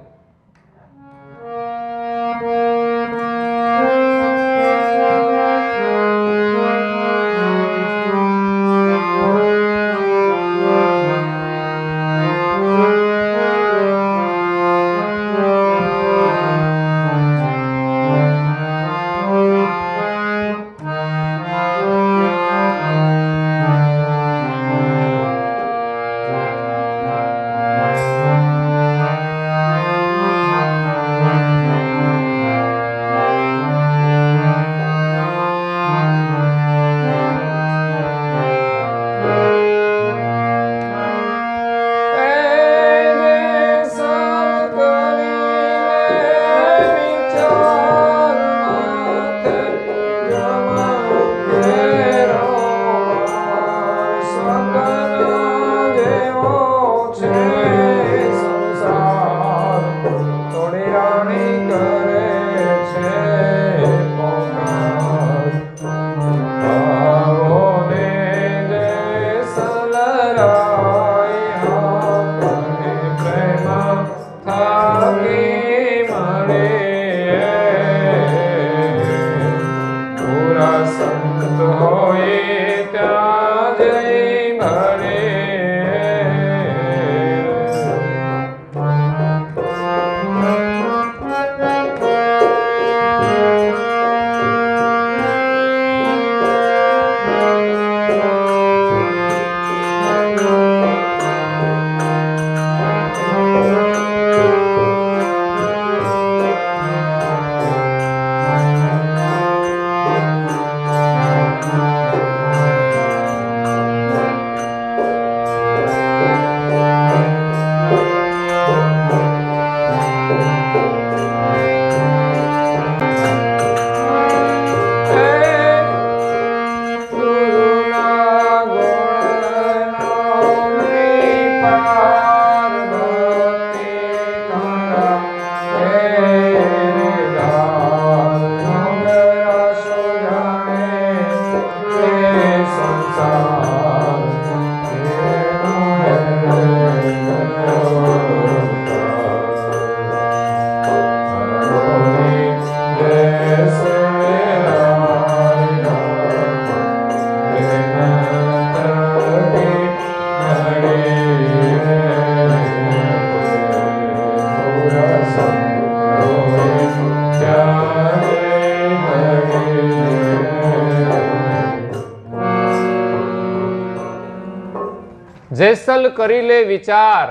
જેસલ કરી લે વિચાર.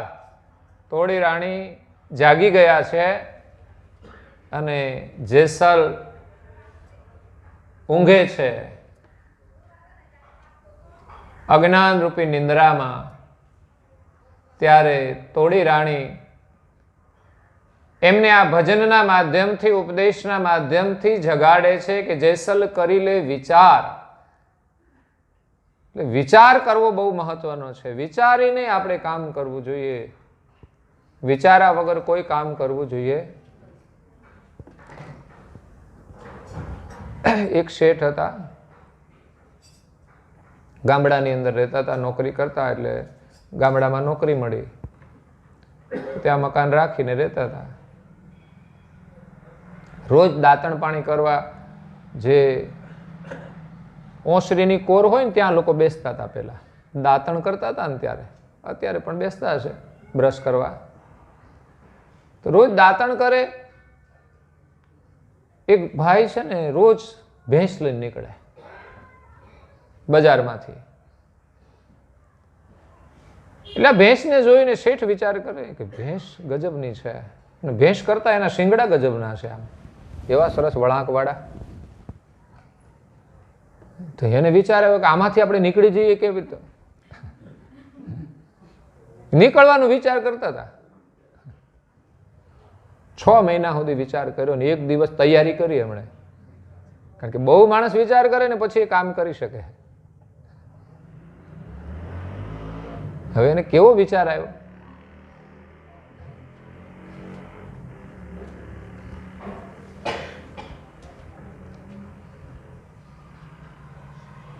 તોડી રાણી જાગી ગયા છે અને જેસલ ઊંઘે છે અજ્ઞાન રૂપી નિંદ્રામાં. ત્યારે તોડી રાણી એમને આ ભજનના માધ્યમથી, ઉપદેશના માધ્યમથી જગાડે છે કે જેસલ કરી લે વિચાર. એટલે વિચાર કરવો બહુ મહત્વનો છે. વિચારીને આપણે કામ કરવું જોઈએ. વિચારા વગર કોઈ કામ કરવું જોઈએ. એક શેઠ હતા, ગામડાની અંદર રહેતા હતા, નોકરી કરતા. એટલે ગામડામાં નોકરી મળી, ત્યાં મકાન રાખીને રહેતા હતા. રોજ દાંતણ પાણી કરવા જે ઓસરીની કોર હોય ને ત્યાં લોકો બેસતા હતા. પહેલા દાંતણ કરતા હતા ને ત્યારે, અત્યારે પણ બેસતા હશે બ્રશ કરવા. તો રોજ દાંતણ કરે. એક ભાઈ છે ને રોજ ભેંસ લઈને નીકળે બજારમાંથી. એટલે ભેંસને જોઈને શેઠ વિચાર કરે કે ભેંસ ગજબની છે, અને ભેંસ કરતા એના શિંગડા ગજબના છે, આમ એવા સરસ વળાંકવાળા. તો એને વિચાર આવ્યો કે આમાંથી આપણે નીકળી જઈએ કેવી રીતે. નીકળવાનો વિચાર કરતા હતા. 6 મહિના સુધી વિચાર કર્યો ને એક દિવસ તૈયારી કરી એમણે. કારણ કે બહુ માણસ વિચાર કરે ને પછી એ કામ કરી શકે. હવે એને કેવો વિચાર આવ્યો,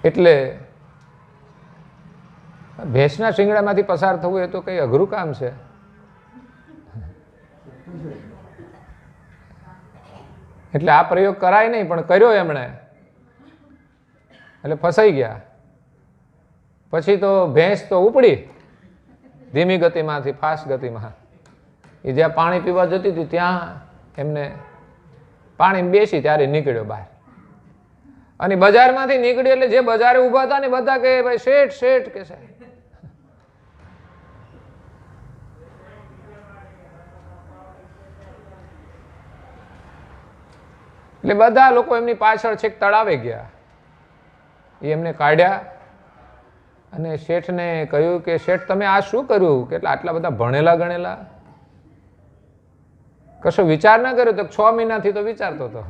એટલે ભેંસના શિંગડામાંથી પસાર થવું એ તો કઈ અઘરું કામ છે. એટલે આ પ્રયોગ કરાય નહીં, પણ કર્યો એમણે. એટલે ફસાઈ ગયા. પછી તો ભેંસ તો ઉપડી ધીમી ગતિમાંથી ફાસ્ટ ગતિમાં. એ જ્યાં પાણી પીવા જતી હતી ત્યાં એમને પાણી બેસી ત્યારે નીકળ્યો બહાર. અને બજારમાંથી નીકળી એટલે જે બજારે ઉભા હતા ને બધા કે ભાઈ શેઠ શેઠ કે છે. એટલે બધા લોકો એમની પાછળ છેક તળાવે ગયા. એ એમને કાઢ્યા અને શેઠને કહ્યું કે શેઠ તમે આ શું કર્યું, કે આટલા બધા ભણેલા ગણેલા, કશો વિચાર ના કર્યો? તો 6 મહિનાથી તો વિચારતો હતો.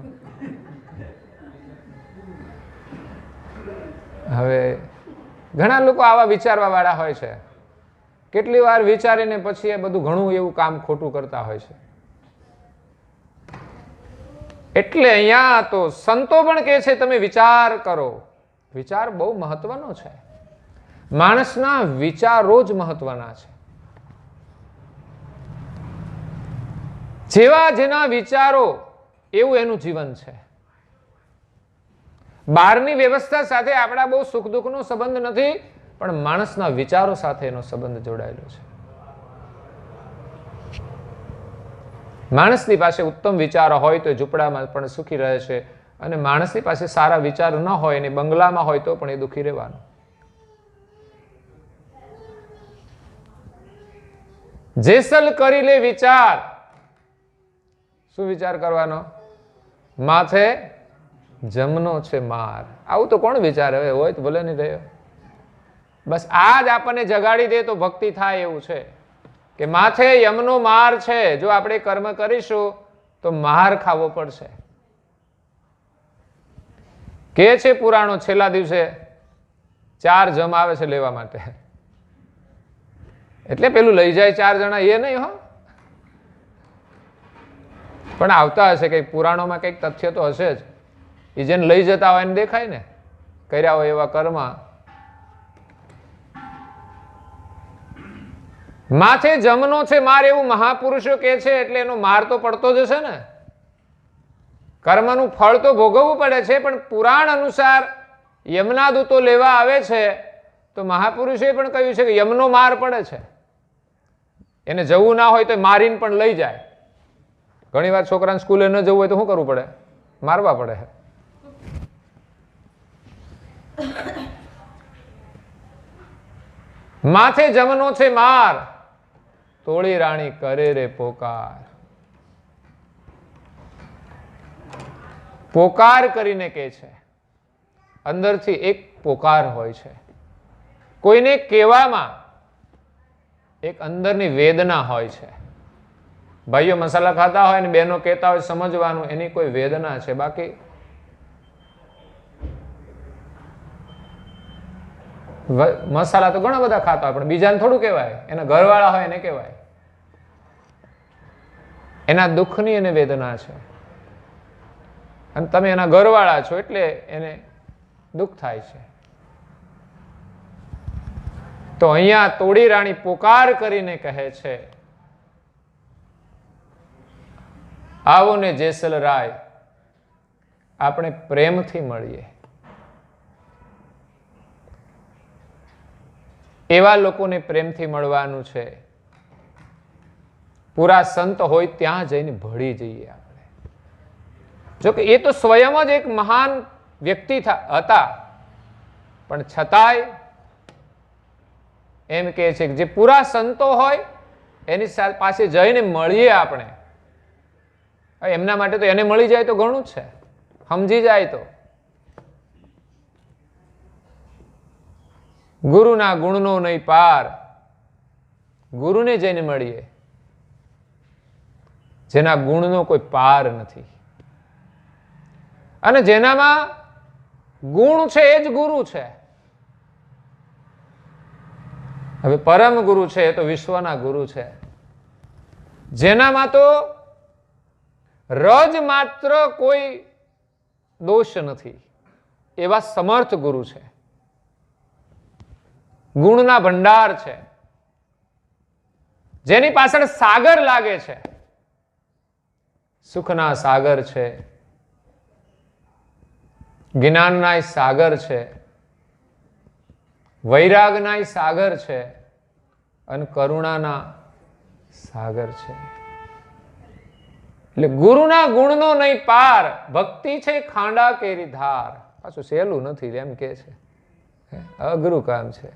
હવે ઘણા લોકો આવા વિચારવા વાળા હોય છે. કેટલી વાર વિચારીને પછી એ બધું ઘણું એવું કામ ખોટું કરતા હોય છે. એટલે અહીંયા તો સંતો પણ કહે છે તમે વિચાર કરો. વિચાર બહુ મહત્વનો છે. માણસના વિચારો જ મહત્વના છે. જેવા જેના વિચારો એવું એનું જીવન છે. બહારની વ્યવસ્થા સાથે આપણા બહુ સુખ દુઃખનો સંબંધ નથી, પણ માણસના વિચારો સાથે એનો સંબંધ જોડાયેલો છે. માણસની પાસે ઉત્તમ વિચારો હોય તો ઝૂંપડામાં પણ સુખી રહે છે, અને માણસની પાસે સારા વિચાર ન હોય અને બંગલામાં હોય તો પણ એ દુઃખી રહેવાનું. જેસલ કરી લે વિચાર. શું વિચાર કરવાનો? માથે જમનો છે માર. આવું તો કોણ વિચારે? હવે હોય તો ભલે નહીં રહ્યો. બસ આ જ આપણને જગાડી દે તો ભક્તિ થાય એવું છે કે માથે યમનો માર છે. જો આપણે કર્મ કરીશું તો માર ખાવો પડશે. કે છે પુરાણો છેલ્લા દિવસે 4 જમ આવે છે લેવા માટે. એટલે પેલું લઈ જાય 4 જણા એ નહીં હો, પણ આવતા હશે. કંઈક પુરાણોમાં કંઈક તથ્ય તો હશે જ. એ જેને લઈ જતા હોય એને દેખાય ને, કર્યા હોય એવા કર્મ. માથે જમનો છે માર એવું મહાપુરુષો કે છે. એટલે એનો માર તો પડતો જ હશે ને. કર્મનું ફળ તો ભોગવવું પડે છે, પણ પુરાણ અનુસાર યમના દૂતો લેવા આવે છે તો મહાપુરુષોએ પણ કહ્યું છે કે યમનો માર પડે છે. એને જવું ના હોય તો મારીને પણ લઈ જાય. ઘણી વાર છોકરાને સ્કૂલે ન જવું હોય તો શું કરવું પડે? મારવા પડે. માથે જમનો છે માર, તોળી રાણી કરે રે પોકાર. પોકાર કરીને કે છે, અંદરથી એક પોકાર હોય છે. કોઈને કહેવામાં એક અંદરની વેદના હોય છે. ભાઈઓ મસાલા ખાતા હોય ને બહેનો કહેતા હોય, સમજવાનું એની કોઈ વેદના છે. બાકી મસાલા તો ઘણા બધા ખાતા હોય, પણ બીજાને થોડું કહેવાય, એના ઘરવાળા હોય એને કહેવાય. એના દુઃખની એને વેદના છે, અને તમે એના ઘરવાળા છો એટલે એને દુઃખ થાય છે. તો અહીંયા તોડી રાણી પોકાર કરીને કહે છે, આવો ને જેસલરાય, આપણે પ્રેમથી મળીએ. એવા લોકોને પ્રેમથી મળવાનું છે. પૂરા સંત હોય ત્યાં જઈને ભળી જઈએ આપણે. જો કે એ તો સ્વયં જ એક મહાન વ્યક્તિ હતા, પણ છતાંય એમ કહે છે કે જે પૂરા સંતો હોય એની પાસે જઈને મળીએ આપણે. એમના માટે તો એને મળી જાય તો ઘણું જ છે, સમજી જાય તો. ગુરુના ગુણનો નહીં પાર, ગુરુને જઈને મળીએ જેના ગુણનો કોઈ પાર નથી, અને જેનામાં ગુણ છે એ જ ગુરુ છે. હવે પરમ ગુરુ છે એ તો વિશ્વના ગુરુ છે, જેનામાં તો રજ માત્ર કોઈ દોષ નથી, એવા સમર્થ ગુરુ છે. ગુણના ભંડાર છે, જેની પાછળ સાગર લાગે છે. સુખના સાગર છે, જ્ઞાનના સાગર છે, વૈરાગના સાગર છે, અને કરુણાના સાગર છે. એટલે ગુરુના ગુણનો નહીં પાર, ભક્તિ છે ખાંડા કેરી ધાર. પાછું સહેલું નથી એમ કે છે, અઘરું કામ છે.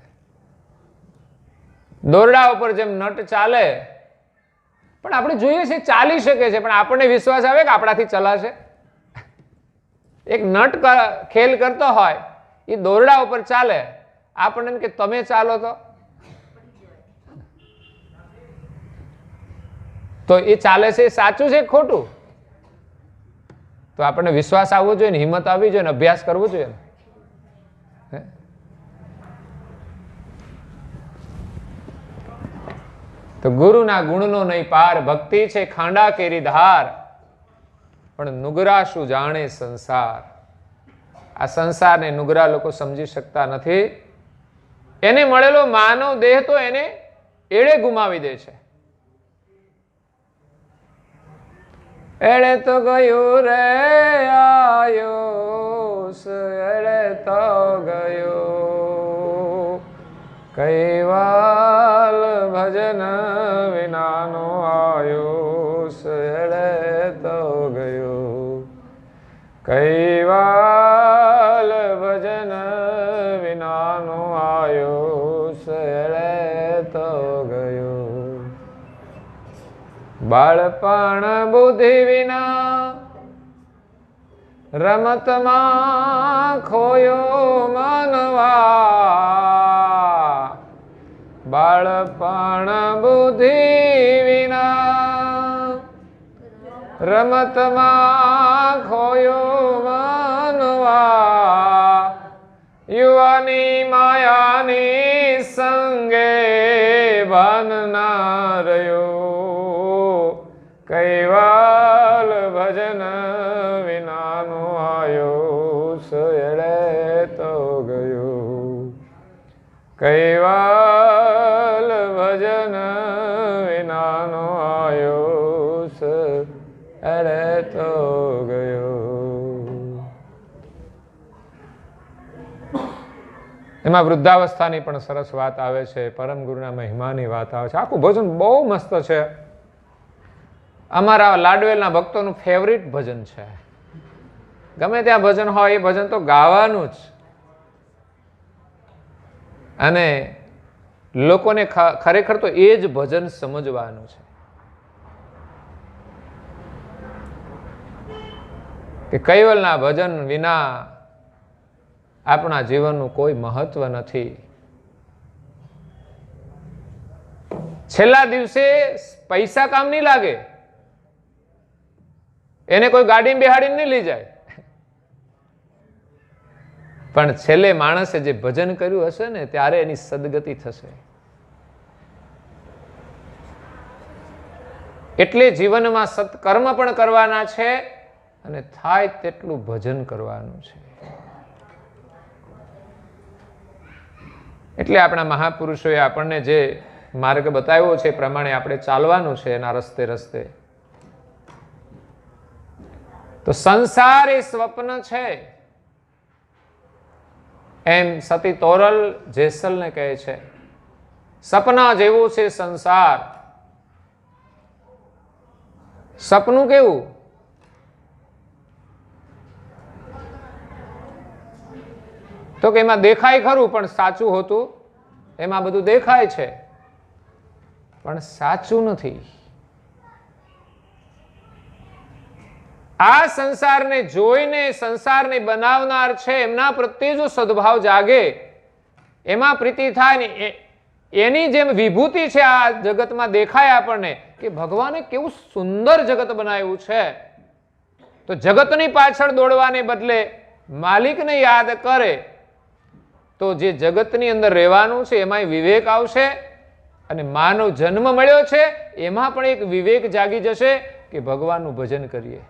દોરડા ઉપર જેમ નટ ચાલે, પણ આપણે જોઈએ છે ચાલી શકે છે, પણ આપણને વિશ્વાસ આવે કે આપણાથી ચલાશે? એક નટ ખેલ કરતો હોય, એ દોરડા ઉપર ચાલે, આપણને કે તમે ચાલો તો એ ચાલે છે, સાચું છે ખોટું? તો આપણને વિશ્વાસ આવવો જોઈએ ને, હિંમત આવવી જોઈએ ને, અભ્યાસ કરવો જોઈએ ને. તો ગુરુના ગુણનો નહીં પાર, ભક્તિ છે ખાંડા કેરી ધાર, પણ નુગરા શું જાણે સંસાર. આ સંસારને નુગરા લોકો સમજી શકતા નથી. એને મળેલો માનવ દેહ તો એને એળે ગુમાવી દે છે. એળે તો ગયું રે આયુષ, એળે તો ગયું કૈવાલ ભજન વિનાનો આયુષ, એળે તો ગયું કૈવાલ ભજન વિનાનો આયુષ, એળે તો ગયું. બાળપણ બુદ્ધિ વિના રમતમાં ખોયો મનવા, બાળપણ બુદ્ધિ વિના રમતમાં ખોયો મનવા, યુવાની માયાની સંગે ભાન ના રહ્યો, કૈવાલ ભજન વિનાનો આયુષ, એળે તો ગયું કૈવાલ ભજન વિનાનો આયુષ, એળે તો ગયું. એમાં વૃદ્ધાવસ્થાની પણ સરસ વાત આવે છે, પરમ ગુરુના મહિમાની વાત આવે છે. આખું ભજન બહુ મસ્ત છે. અમારા લાડવેલના ભક્તોનું ફેવરિટ ભજન છે. ગમે ત્યાં ભજન હોય એ ભજન તો ગાવાનું જ. અને લોકોને ખરેખર તો એ જ ભજન સમજવાનું છે કે કૈવલના ભજન વિના આપણા જીવનનું કોઈ મહત્વ નથી. છેલ્લા દિવસે પૈસા કામ નહીં લાગે, એને કોઈ ગાડીમાં બેહાડીને નહીં લઈ જાય, પણ છેલ્લે માણસે જે ભજન કર્યું હશે ને ત્યારે એની સદગતિ થશે. એટલે જીવનમાં સત્કર્મ પણ કરવાના છે અને થાય તેટલું ભજન કરવાનું છે. એટલે આપણા મહાપુરુષોએ આપણને જે માર્ગ બતાવ્યો છે એ પ્રમાણે આપણે ચાલવાનું છે એના રસ્તે રસ્તે. તો સંસાર એ સ્વપ્ન છે એમ સતી તોરલ જેસલને કહે છે, સપના જેવું છે સંસાર. સપનું કેવું? તો કે એમાં દેખાય ખરું પણ સાચું હોતું, એમાં બધું દેખાય છે પણ સાચું નથી. આ સંસારને જોઈને સંસારને બનાવનાર છે એમના પ્રત્યે જો સદભાવ જાગે, એમાં પ્રીતિ થાય ને એની જેમ વિભૂતિ છે આ જગતમાં દેખાય આપણને કે ભગવાને કેવું સુંદર જગત બનાવ્યું છે, તો જગતની પાછળ દોડવાને બદલે માલિકને યાદ કરે તો જે જગતની અંદર રહેવાનું છે એમાંય વિવેક આવશે અને માનવ જન્મ મળ્યો છે એમાં પણ એક વિવેક જાગી જશે કે ભગવાનનું ભજન કરીએ.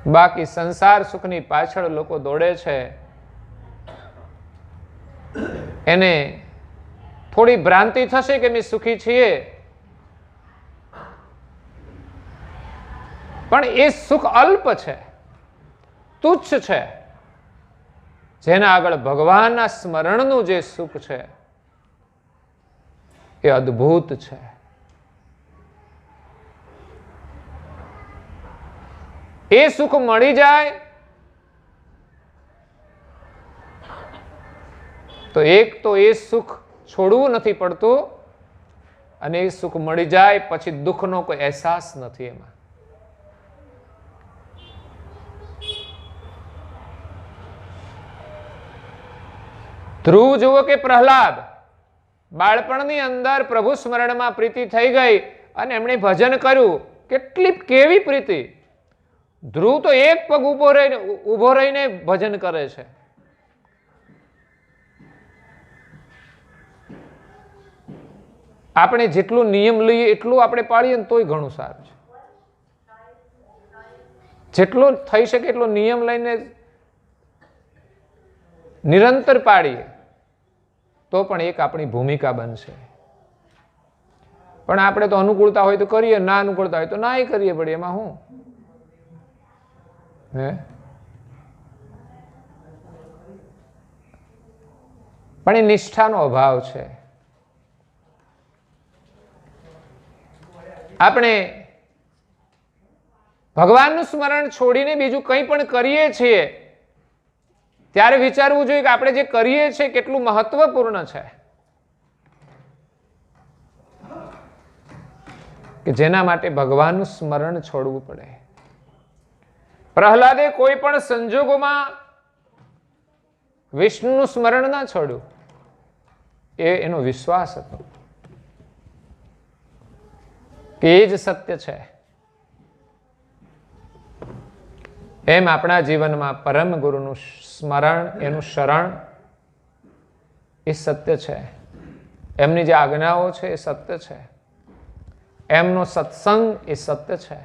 બાકી સંસાર સુખની પાછળ લોકો દોડે છે, એને થોડી ભ્રાંતિ થશે કે અમે સુખી છીએ, પણ એ સુખ અલ્પ છે, તુચ્છ છે. જેના આગળ ભગવાનના સ્મરણનું જે સુખ છે એ અદ્ભુત છે. એ સુખ મળી જાય તો એક તો એ સુખ છોડવું નથી પડતું અને એ સુખ મળી જાય પછી દુઃખનો કોઈ અહેસાસ નથી એમાં. ધ્રુવ જુઓ કે પ્રહલાદ, બાળપણની અંદર પ્રભુ સ્મરણમાં પ્રીતિ થઈ ગઈ અને એમણે ભજન કર્યું. કેવી પ્રીતિ! ધ્રુવ તો એક પગ ઉભો રહીને ભજન કરે છે. આપણે જેટલું નિયમ લઈએ એટલું આપણે પાડીએ ને તોય ઘણું સારું છે. જેટલો થઈ શકે એટલો નિયમ લઈને નિરંતર પાડીએ તો પણ એક આપણી ભૂમિકા બનશે. પણ આપણે તો અનુકૂળતા હોય તો કરીએ, ના અનુકૂળતા હોય તો ના કરીએ, પડીએ એમાં હું પણ એ નિષ્ઠાનો અભાવ છે. આપણે ભગવાનનું સ્મરણ છોડીને બીજું કંઈ પણ કરીએ છીએ ત્યારે વિચારવું જોઈએ કે આપણે જે કરીએ છીએ કેટલું મહત્વપૂર્ણ છે, કે જેના માટે ભગવાનનું સ્મરણ છોડવું પડે. પ્રહલાદે કોઈ પણ સંજોગોમાં વિષ્ણુનું સ્મરણ ના છોડ્યું, એનો વિશ્વાસ હતો કે એ જ સત્ય છે. એમ આપણા જીવનમાં પરમ ગુરુનું સ્મરણ, એનું શરણ એ સત્ય છે. એમની જે આજ્ઞાઓ છે એ સત્ય છે. એમનો સત્સંગ એ સત્ય છે.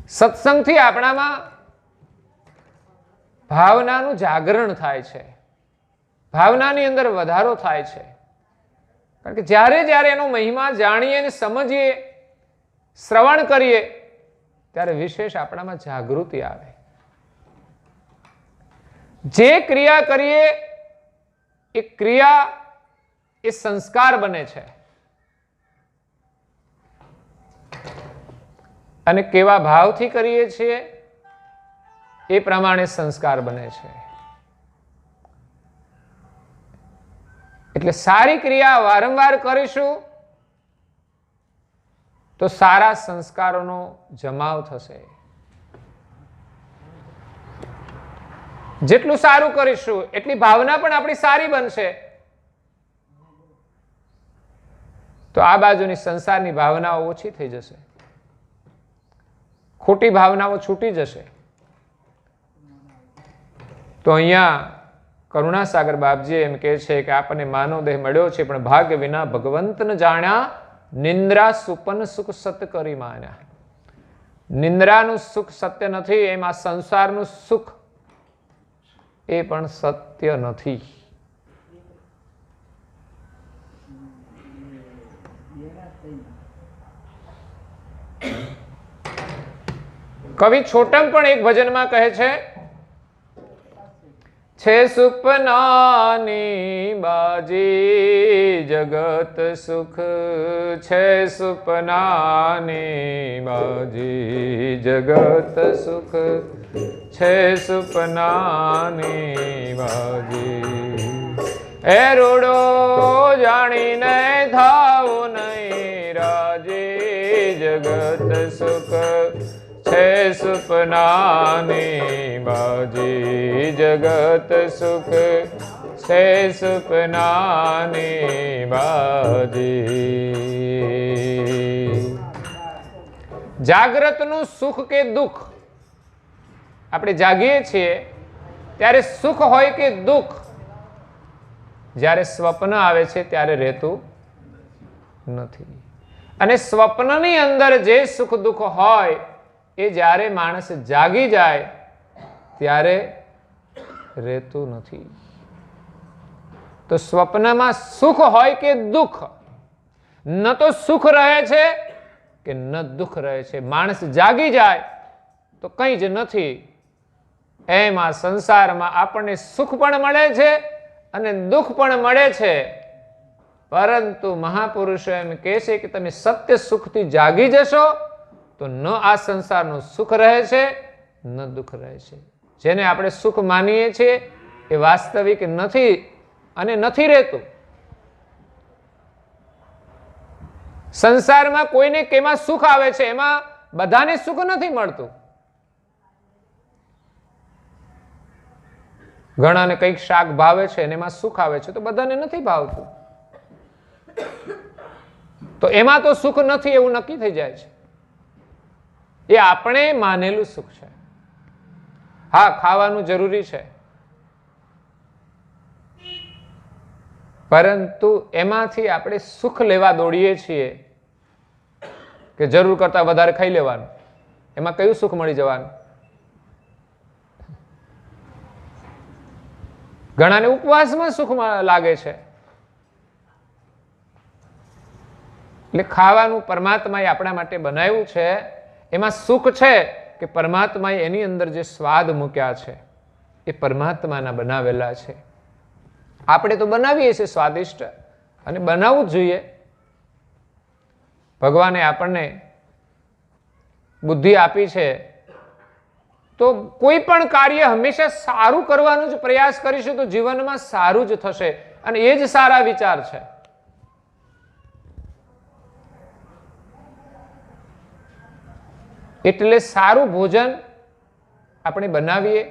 સત્સંગથી આપણામાં ભાવનાનું જાગરણ થાય છે, ભાવનાની અંદર વધારો થાય છે. કારણ કે જ્યારે જ્યારે એનો મહિમા જાણીએ અને સમજીએ, શ્રવણ કરીએ ત્યારે વિશેષ આપણામાં જાગૃતિ આવે. જે ક્રિયા કરીએ એ ક્રિયા એ સંસ્કાર બને છે અને કેવા ભાવથી કરીએ છીએ એ પ્રમાણે સંસ્કાર બને છે. એટલે સારી ક્રિયા વારંવાર કરીશું તો સારા સંસ્કારોનો જમાવ થશે. જેટલું સારું કરીશું એટલી ભાવના પણ આપણી સારી બનશે. તો આ બાજુની સંસારની ભાવનાઓ ઓછી થઈ જશે, ખોટી ભાવનાઓ છૂટી જશે. તો અહીંયા કરુણાસાગર બાપજી એમ કહે છે કે આપણને માનવ દેહ મળ્યો છે, પણ ભાગ્ય વિના ભગવંતને જાણ્યા, નિંદ્રા સુપન સુખ સત કરી માન્યા. નિંદ્રાનું સુખ સત્ય નથી, એમાં સંસારનું સુખ એ પણ સત્ય નથી. કવિ છોટમ પણ એક ભજનમાં કહે છે સુપનાની બાજી જગત સુખ, છે સુપનાની બાજી જગત સુખ, છે સુપનાની બાજી. એ રૂડો જાણીને થાવું નહીં રાજી જગત સુખ, છે સુપનાની બાજી જગત સુખ, છે સુપનાની બાજી. જાગ્રતનું સુખ કે દુઃખ, આપણે જાગીએ છીએ ત્યારે સુખ હોય કે દુઃખ, જ્યારે સ્વપ્ન આવે છે ત્યારે રહેતું નથી. અને સ્વપ્નની અંદર જે સુખ દુઃખ હોય એ જ્યારે માણસ જાગી જાય ત્યારે રહેતું નથી. તો સ્વપ્નમાં સુખ હોય કે દુઃખ, ન તો સુખ રહે છે કે ન દુઃખ રહે છે. માણસ જાગી જાય તો કંઈ જ નથી. એમ આ સંસારમાં આપણને સુખ પણ મળે છે અને દુઃખ પણ મળે છે, પરંતુ મહાપુરુષો એમ કહે છે કે તમે સત્ય સુખથી જાગી જશો તો ન આ સંસારનું સુખ રહે છે ન દુઃખ રહે છે. જેને આપણે સુખ માનીએ છીએ એ વાસ્તવિક નથી અને નથી રહેતું. સંસારમાં કોઈને કેમાં સુખ આવે છે, એમાં બધાને સુખ નથી મળતું. ઘણાને કંઈક શાક ભાવે છે અને એમાં સુખ આવે છે તો બધાને નથી ભાવતું. તો એમાં તો સુખ નથી એવું નક્કી થઈ જાય છે. એ આપણે માનેલું સુખ છે. હા, ખાવાનું જરૂરી છે, પરંતુ એમાંથી આપણે સુખ લેવા દોડીએ છીએ કે જરૂર કરતા વધારે ખાઈ લેવાનું. એમાં કયું સુખ મળી જવાનું? ઘણાને ઉપવાસમાં સુખ લાગે છે. એટલે ખાવાનું પરમાત્માએ આપણા માટે બનાવ્યું છે, એમાં સુખ છે કે પરમાત્માએ એની અંદર જે સ્વાદ મૂક્યા છે એ પરમાત્માના બનાવેલા છે. આપણે તો બનાવીએ છીએ સ્વાદિષ્ટ, અને બનાવવું જ જોઈએ. ભગવાને આપણને બુદ્ધિ આપી છે તો કોઈ પણ કાર્ય હંમેશા સારું કરવાનો જ પ્રયાસ કરીશું તો જીવનમાં સારું જ થશે, અને એ જ સારા વિચાર છે. એટલે સારું ભોજન આપણે બનાવીએ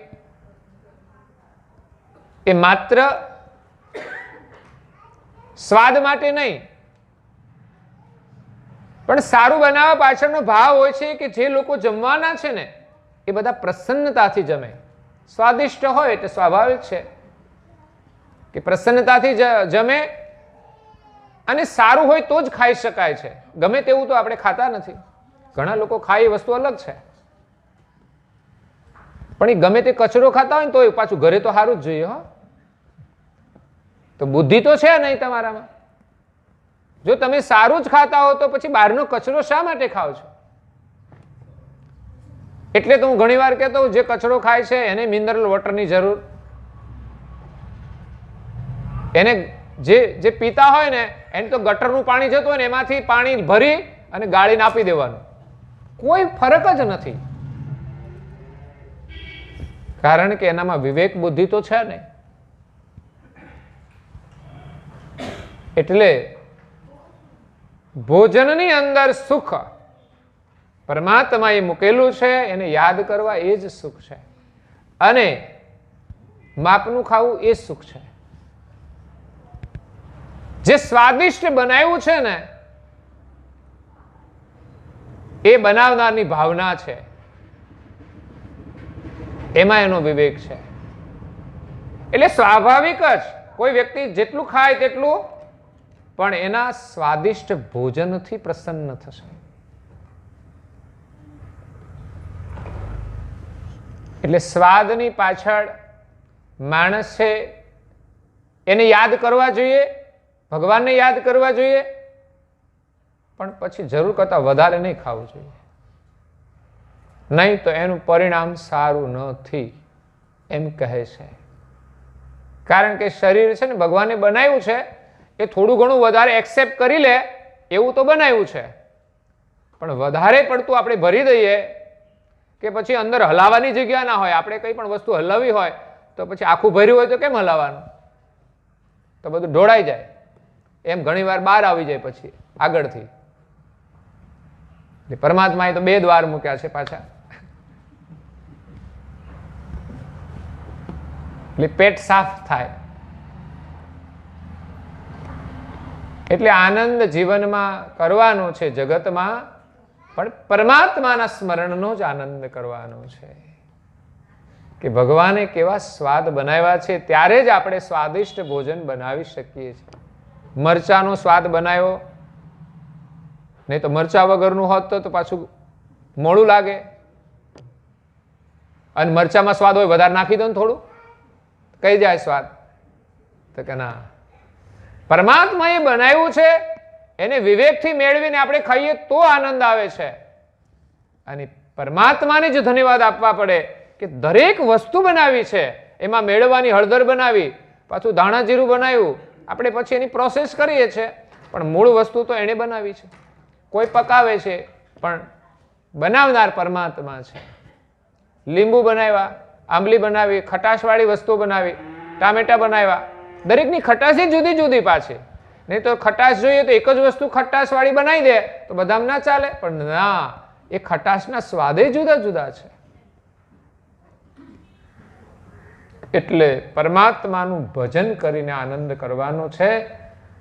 એ માત્ર સ્વાદ માટે નહીં, પણ સારું બનાવવા પાછળનો ભાવ હોય છે કે જે લોકો જમવાના છે ને એ બધા પ્રસન્નતાથી જમે. સ્વાદિષ્ટ હોય એટલે સ્વાભાવિક છે કે પ્રસન્નતાથી જમે, અને સારું હોય તો જ ખાઈ શકાય છે. ગમે તેવું તો આપણે ખાતા નથી. ઘણા લોકો ખાય એ વસ્તુ અલગ છે, પણ એ ગમે તે કચરો ખાતા હોય ને તો પાછું ઘરે તો સારું જ જોઈએ. હો, તો બુદ્ધિ તો છે નહીં તમારામાં. જો તમે સારું જ ખાતા હો તો પછી બહારનો કચરો શા માટે ખાઓ છો? એટલે તો હું ઘણી વાર કહેતો હોઉં, જે કચરો ખાય છે એને મિનરલ વોટરની જરૂર. એને જે પીતા હોય ને એને તો ગટરનું પાણી જતું હોય ને એમાંથી પાણી ભરી અને ગાળીને આપી દેવાનું. કોઈ ફરક જ નથી, કારણ કે એનામાં વિવેક બુદ્ધિ તો છે નહીં. એટલે ભોજનની અંદર સુખ પરમાત્માએ મૂકેલું છે, એને યાદ કરવા એ જ સુખ છે, અને માપનું ખાવું એ સુખ છે. જે સ્વાદિષ્ટ બનાવ્યું છે ને એ બનાવનારની ભાવના છે, એમાં એનો વિવેક છે. એટલે સ્વાભાવિક જ કોઈ વ્યક્તિ જેટલું ખાય તેટલું પણ એના સ્વાદિષ્ટ ભોજનથી પ્રસન્ન થશે. એટલે સ્વાદની પાછળ માણસ છે એને યાદ કરવા જોઈએ, ભગવાનને યાદ કરવા જોઈએ, પણ પછી જરૂર કરતાં વધારે નહીં ખાવું જોઈએ, નહીં તો એનું પરિણામ સારું નથી એમ કહે છે. કારણ કે શરીર છે ને ભગવાને બનાવ્યું છે એ થોડું ઘણું વધારે એક્સેપ્ટ કરી લે એવું તો બનાવ્યું છે, પણ વધારે પડતું આપણે ભરી દઈએ કે પછી અંદર હલાવવાની જગ્યા ના હોય. આપણે કંઈ પણ વસ્તુ હલાવવી હોય તો પછી આખું ભર્યું હોય તો કેમ હલાવવાનું? તો બધું ઢોળાઈ જાય. એમ ઘણી વાર બહાર આવી જાય પછી આગળથી. પરમાત્માએ તો 2 દ્વાર મૂક્યા છે પાછા. એટલે પેટ સાફ થાય. એટલે આનંદ જીવનમાં કરવાનો છે જગતમાં, પણ પરમાત્માના સ્મરણનો જ આનંદ કરવાનો છે. કે ભગવાને કેવા સ્વાદ બનાવ્યા છે ત્યારે જ આપણે સ્વાદિષ્ટ ભોજન બનાવી શકીએ છીએ. મરચાનો સ્વાદ બનાવ્યો, નહીં તો મરચા વગરનું હોત તો પાછું મોડું લાગે. અને મરચામાં સ્વાદ હોય વધારે નાખી દો ને થોડું, કઈ જાય સ્વાદ? તો કે ના, પરમાત્માએ બનાવ્યું છે એને વિવેકથી મેળવીને આપણે ખાઈએ તો આનંદ આવે છે. અને પરમાત્માને જ ધન્યવાદ આપવા પડે કે દરેક વસ્તુ બનાવી છે, એમાં મેળવવાની હળદર બનાવી, પાછું ધાણા જીરું બનાવ્યું, આપણે પછી એની પ્રોસેસ કરીએ છીએ, પણ મૂળ વસ્તુ તો એણે બનાવી છે. કોઈ પકાવે છે પણ બનાવનાર પરમાત્મા છે. લીંબુ બનાવ્યા, આંબલી બનાવી, ખટાશવાળી વસ્તુ બનાવી, ટામેટા બનાવ્યા, દરેકની ખટાશ જુદી જુદી પાછી. નહીં તો ખટાશ જોઈએ તો એક જ વસ્તુ ખટાશવાળી બનાવી દે તો બધામાં ના ચાલે, પણ ના, એ ખટાશના સ્વાદે જુદા જુદા છે. એટલે પરમાત્માનું ભજન કરીને આનંદ કરવાનો છે.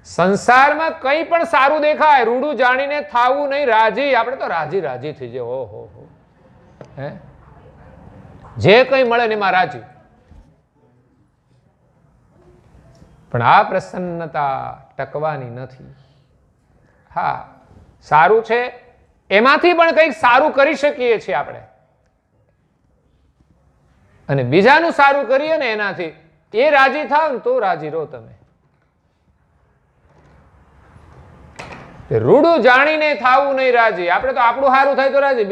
સંસારમાં કંઈ પણ સારું દેખાય રૂડું જાણીને થાવું નહીં રાજી. આપણે તો રાજી રાજી થઈ જાય. ઓહો હો, હે, જે કંઈ મળે ને એમાં રાજી. પણ આ પ્રસન્નતા ટકવાની નથી. હા, સારું છે, એમાંથી પણ કંઈક સારું કરી શકીએ છીએ આપણે, અને બીજાનું સારું કરીએ ને એનાથી એ રાજી થાવ ને તો રાજી રહો તમે. રૂડું જાણીને થાવું નહીં રાજી. આપણે તો આપણું સારું થાય તો રાજી,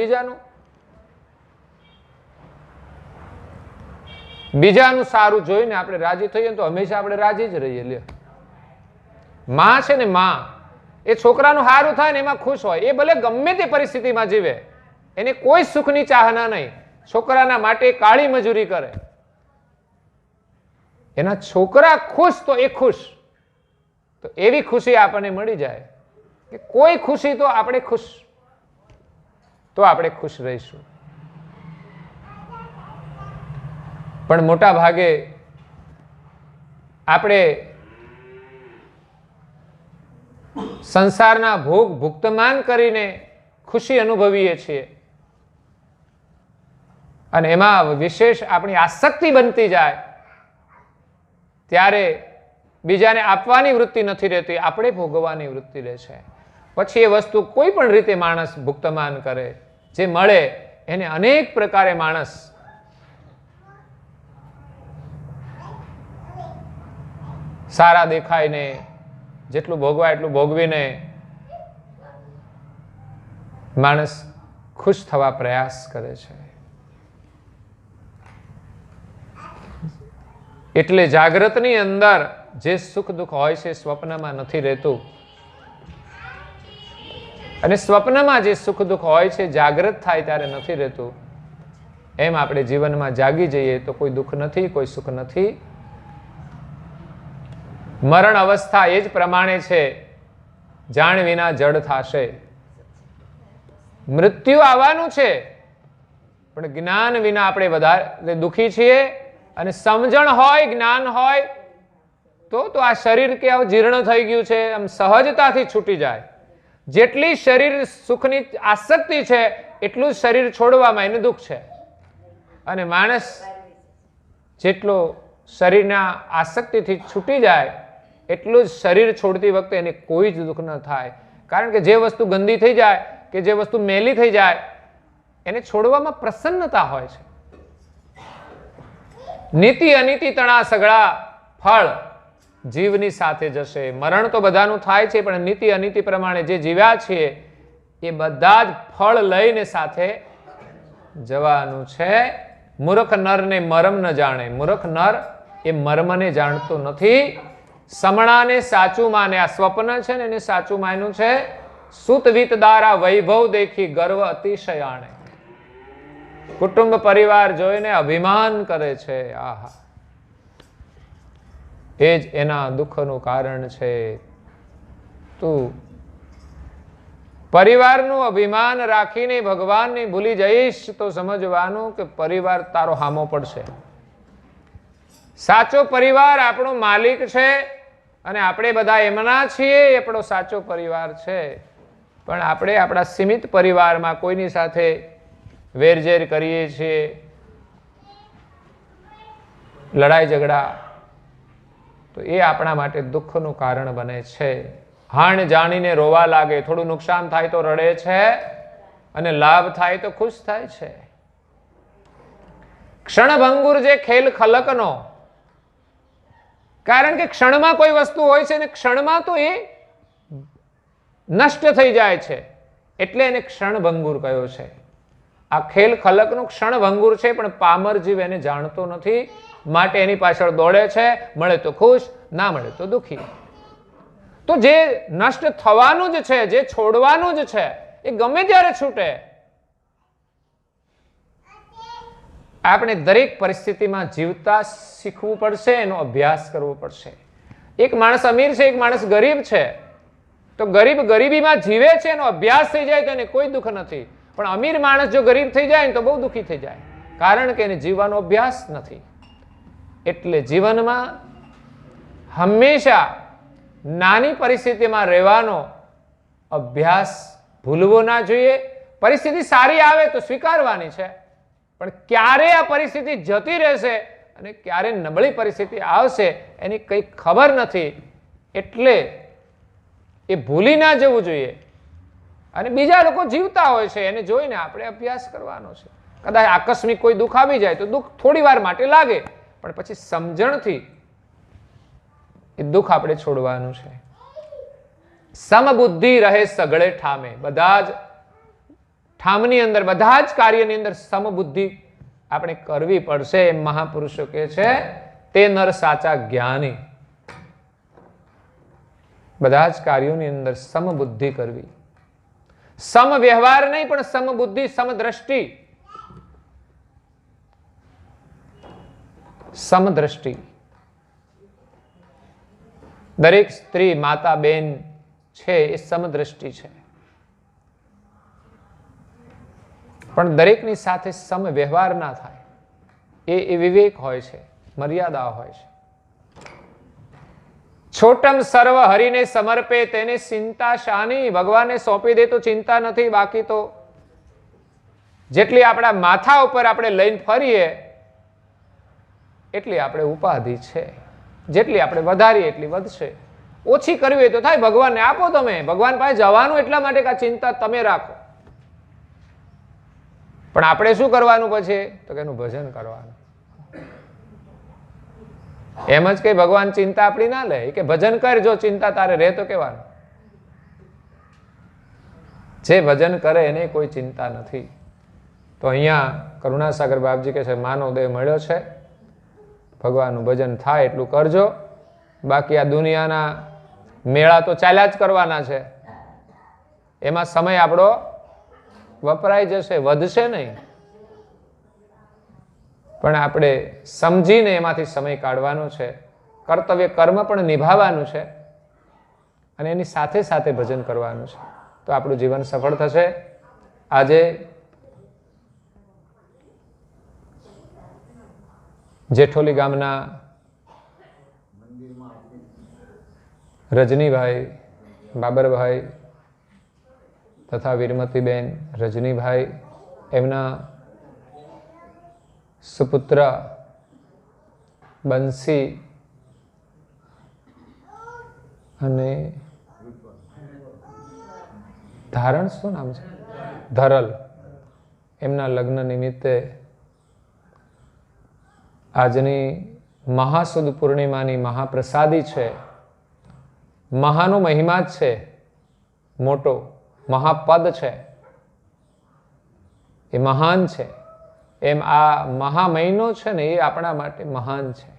બીજાનું સારું જોઈને આપણે રાજી થઈએ તો હંમેશા આપણે રાજી જ રહીએ. લ્યો, માં છે ને, માં એ છોકરાનું સારું થાય ને એમાં ખુશ હોય. એ ભલે ગમે તે પરિસ્થિતિમાં જીવે, એને કોઈ સુખની ચાહના નહીં. છોકરાના માટે કાળી મજૂરી કરે, એના છોકરા ખુશ તો એ ખુશ. તો એવી ખુશી આપણને મળી જાય કે કોઈ ખુશી તો આપણે ખુશ રહીશું. પણ મોટા ભાગે આપણે સંસારના ભોગ ભુક્તમાન કરીને ખુશી અનુભવીએ છીએ, અને એમાં વિશેષ આપણી આસક્તિ બનતી જાય ત્યારે બીજાને આપવાની વૃત્તિ નથી રહેતી, આપણે ભોગવવાની વૃત્તિ રહે છે. પછી એ વસ્તુ કોઈ પણ રીતે માણસ ભુક્તમાન કરે, જે મળે એને અનેક પ્રકારે માણસ સારા દેખાયને જેટલું ભોગવાય એટલું ભોગવીને માણસ ખુશ થવા પ્રયાસ કરે છે. એટલે જાગ્રતની અંદર જે સુખ દુઃખ હોય છે સ્વપ્નમાં નથી રહેતું, અને સ્વપ્નમાં જે સુખ દુઃખ હોય છે જાગ્રત થાય ત્યારે નથી રહેતું. એમ આપણે જીવનમાં જાગી જઈએ તો કોઈ દુઃખ નથી, કોઈ સુખ નથી. મરણ અવસ્થા એ જ પ્રમાણે છે, જાણ વિના જડ થશે. મૃત્યુ આવવાનું છે, પણ જ્ઞાન વિના આપણે વધારે દુઃખી છીએ. અને સમજણ હોય, જ્ઞાન હોય તો આ શરીર કે આવું જીર્ણ થઈ ગયું છે આમ સહજતાથી છૂટી જાય. જેટલી શરીર સુખની આસક્તિ છે એટલું જ શરીર છોડવામાં એને દુઃખ છે. અને માણસ જેટલો શરીરના આસક્તિથી છૂટી જાય એટલું જ શરીર છોડતી વખતે એને કોઈ જ દુઃખ ન થાય. કારણ કે જે વસ્તુ ગંદી થઈ જાય કે જે વસ્તુ મેલી થઈ જાય એને છોડવામાં પ્રસન્નતા હોય છે. નીતિ અનીતિ તણા સગળા ફળ જીવની સાથે જશે. મરણ તો બધાનું થાય છે, પણ નીતિ અનીતિ પ્રમાણે જે જીવ્યા છીએ એ બધા જ ફળ લઈને સાથે જવાનું છે. મૂર્ખ નરને મરમ ન જાણે. મૂર્ખ નર એ મર્મને જાણતો નથી. સમણાને સાચું માને. આ સ્વપ્ન છે ને એને સાચું માન્યું છે. સુત વિત દારા વૈભવ દેખી ગર્વ અતિશયાણે. કુટુંબ પરિવાર જોઈને અભિમાન કરે છે. આહા, એ જ એના દુઃખનું કારણ છે. તું પરિવારનું અભિમાન રાખીને ભગવાનને ભૂલી જઈશ તો સમજવાનું કે પરિવાર તારો હામો પડશે. સાચો પરિવાર આપણો માલિક છે અને આપણે બધા એમના છીએ. એ આપણો સાચો પરિવાર છે. પણ આપણે આપણા સીમિત પરિવારમાં કોઈની સાથે વેરઝેર કરીએ છીએ, લડાઈ ઝઘડા, તો એ આપણા માટે દુઃખનું કારણ બને છે. હાણ જાણીને રોવા લાગે. થોડું નુકસાન થાય તો રડે છે અને લાભ થાય તો ખુશ થાય છે. ક્ષણભંગુર જે ખેલ ખલકનો, કારણ કે ક્ષણમાં કોઈ વસ્તુ હોય છે ને ક્ષણમાં તો એ નષ્ટ થઈ જાય છે, એટલે એને ક્ષણભંગુર કહ્યો છે. આ ખેલ ખલકનું ક્ષણભંગુર છે, પણ પામર જીવ એને જાણતો નથી, માટે એની પાછળ દોડે છે. મળે તો ખુશ, ના મળે તો દુઃખી. તો જે નષ્ટ થવાનું જ છે, જે છોડવાનું જ છે, એ ગમે ત્યારે છૂટે. આપણે દરેક પરિસ્થિતિમાં જીવતા શીખવું પડશે, એનો અભ્યાસ કરવો પડશે. એક માણસ અમીર છે, એક માણસ ગરીબ છે, તો ગરીબ ગરીબીમાં જીવે છે, એનો અભ્યાસ થઈ જાય તો એને કોઈ દુઃખ નથી. પણ અમીર માણસ જો ગરીબ થઈ જાય તો બહુ દુઃખી થઈ જાય, કારણ કે એને જીવવાનો અભ્યાસ નથી. એટલે જીવનમાં હંમેશા નાની પરિસ્થિતિમાં રહેવાનો અભ્યાસ ભૂલવો ના જોઈએ. પરિસ્થિતિ સારી આવે તો સ્વીકારવાની છે, પણ ક્યારે આ પરિસ્થિતિ જતી રહેશે અને ક્યારે નબળી પરિસ્થિતિ આવશે એની કંઈ ખબર નથી. એટલે એ ભૂલી ના જવું જોઈએ. અને બીજા લોકો જીવતા હોય છે એને જોઈને આપણે અભ્યાસ કરવાનો છે. કદાચ આકસ્મિક કોઈ દુઃખ આવી જાય તો દુઃખ થોડી વાર માટે લાગે, પણ પછી સમજણથી એ દુઃખ આપણે છોડવાનું છે. સમબુદ્ધિ રહે સગળે ઠામે. બધા જ ઠામની અંદર, બધા જ કાર્યની અંદર સમબુદ્ધિ આપણે કરવી પડશે. એમ મહાપુરુષો કહે છે, તે નર સાચા જ્ઞાની. બધા જ કાર્યોની અંદર સમબુદ્ધિ કરવી. સમ વ્યવહાર નહીં, પણ સમબુદ્ધિ, સમદ્રષ્ટિ. સમદ્રષ્ટિ. દરેક સ્ત્રી, માતા, બેન છે એ સમદ્રષ્ટિ છે, પણ દરેકની સાથે સમ વ્યવહાર ના થાય. એ વિવેક હોય છે, મર્યાદા હોય છે. છોટમ સર્વ હરિને સમર્પે તેને ચિંતા શાની. ભગવાનને સોંપી દે તો ચિંતા નથી, બાકી તો જેટલી આપણા માથા ઉપર આપણે લઈને ફરીએ એટલી આપણે ઉપાધિ છે. જેટલી આપણે વધારીએ એટલી વધશે. ઓછી કરવી હોય તો થાય. ભગવાનને આપો તમે. ભગવાન પાસે જવાનું એટલા માટે કે આ ચિંતા તમે રાખો. પણ આપણે શું કરવાનું પછી? તો કે એનું ભજન કરવાનું. એમ જ કઈ ભગવાન ચિંતા આપણી ના લે કે ભજન કર, જો ચિંતા તારે રહે તો કેવાનું. જે ભજન કરે એને કોઈ ચિંતા નથી. તો અહીંયા કરુણાસાગર બાપજી કહે છે, માનવ દેહ મળ્યો છે, ભગવાનનું ભજન થાય એટલું કરજો. બાકી આ દુનિયાના મેળા તો ચાલ્યા જ કરવાના છે, એમાં સમય આપણો વપરાઈ જશે, વધશે નહીં. પણ આપણે સમજીને એમાંથી સમય કાઢવાનો છે. કર્તવ્ય કર્મ પણ નિભાવવાનું છે અને એની સાથે સાથે ભજન કરવાનું છે, તો આપણું જીવન સફળ થશે. આજે જેઠોલી ગામના રજનીભાઈ, બાબરભાઈ તથા વીરમતીબેન રજનીભાઈ, એમના સુપુત્ર બંસી અને ધારણ, શું નામ છે, ધરલ, એમના લગ્ન નિમિત્તે આજની મહાસુદ પૂર્ણિમાની મહાપ્રસાદી છે. મહાનો મહિમા જ છે, મોટો મહાપદ છે, એ મહાન છે. એમ આ મહા મહિનો છે ને, એ આપણા માટે મહાન છે.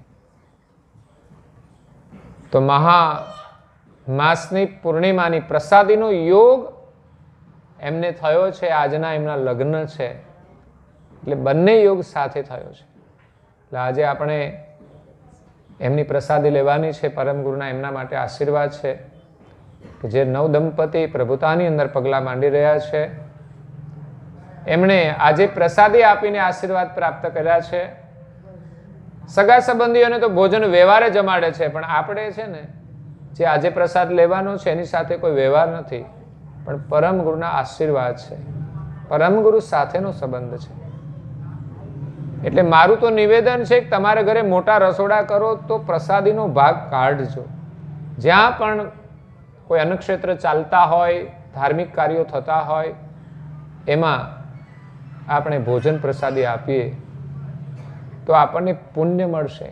તો મહા માસની પૂર્ણિમાની પ્રસાદીનો યોગ એમને થયો છે. આજના એમના લગ્ન છે, એટલે બંને યોગ સાથે થયો છે. એટલે આજે આપણે એમની પ્રસાદી લેવાની છે. પરમ ગુરુના એમના માટે આશીર્વાદ છે કે જે નવ દંપતી પ્રભુતાની અંદર પગલાં માંડી રહ્યા છે, એમણે આજે પ્રસાદી આપીને આશીર્વાદ પ્રાપ્ત કર્યા છે. સગા સંબંધીઓને તો ભોજન વ્યવહારે જમાડે છે, પણ આપણે છે ને, જે આજે પ્રસાદ લેવાનો છે એની સાથે કોઈ વ્યવહાર નથી, પણ પરમ ગુરુના આશીર્વાદ છે, પરમ ગુરુ સાથેનો સંબંધ છે. એટલે મારું તો નિવેદન છે કે તમારે ઘરે મોટા રસોડા કરો તો પ્રસાદીનો ભાગ કાઢજો. જ્યાં પણ કોઈ અન્નક્ષેત્ર ચાલતા હોય, ધાર્મિક કાર્યો થતા હોય, એમાં આપણે ભોજન પ્રસાદી આપીએ તો આપણને પુણ્ય મળશે.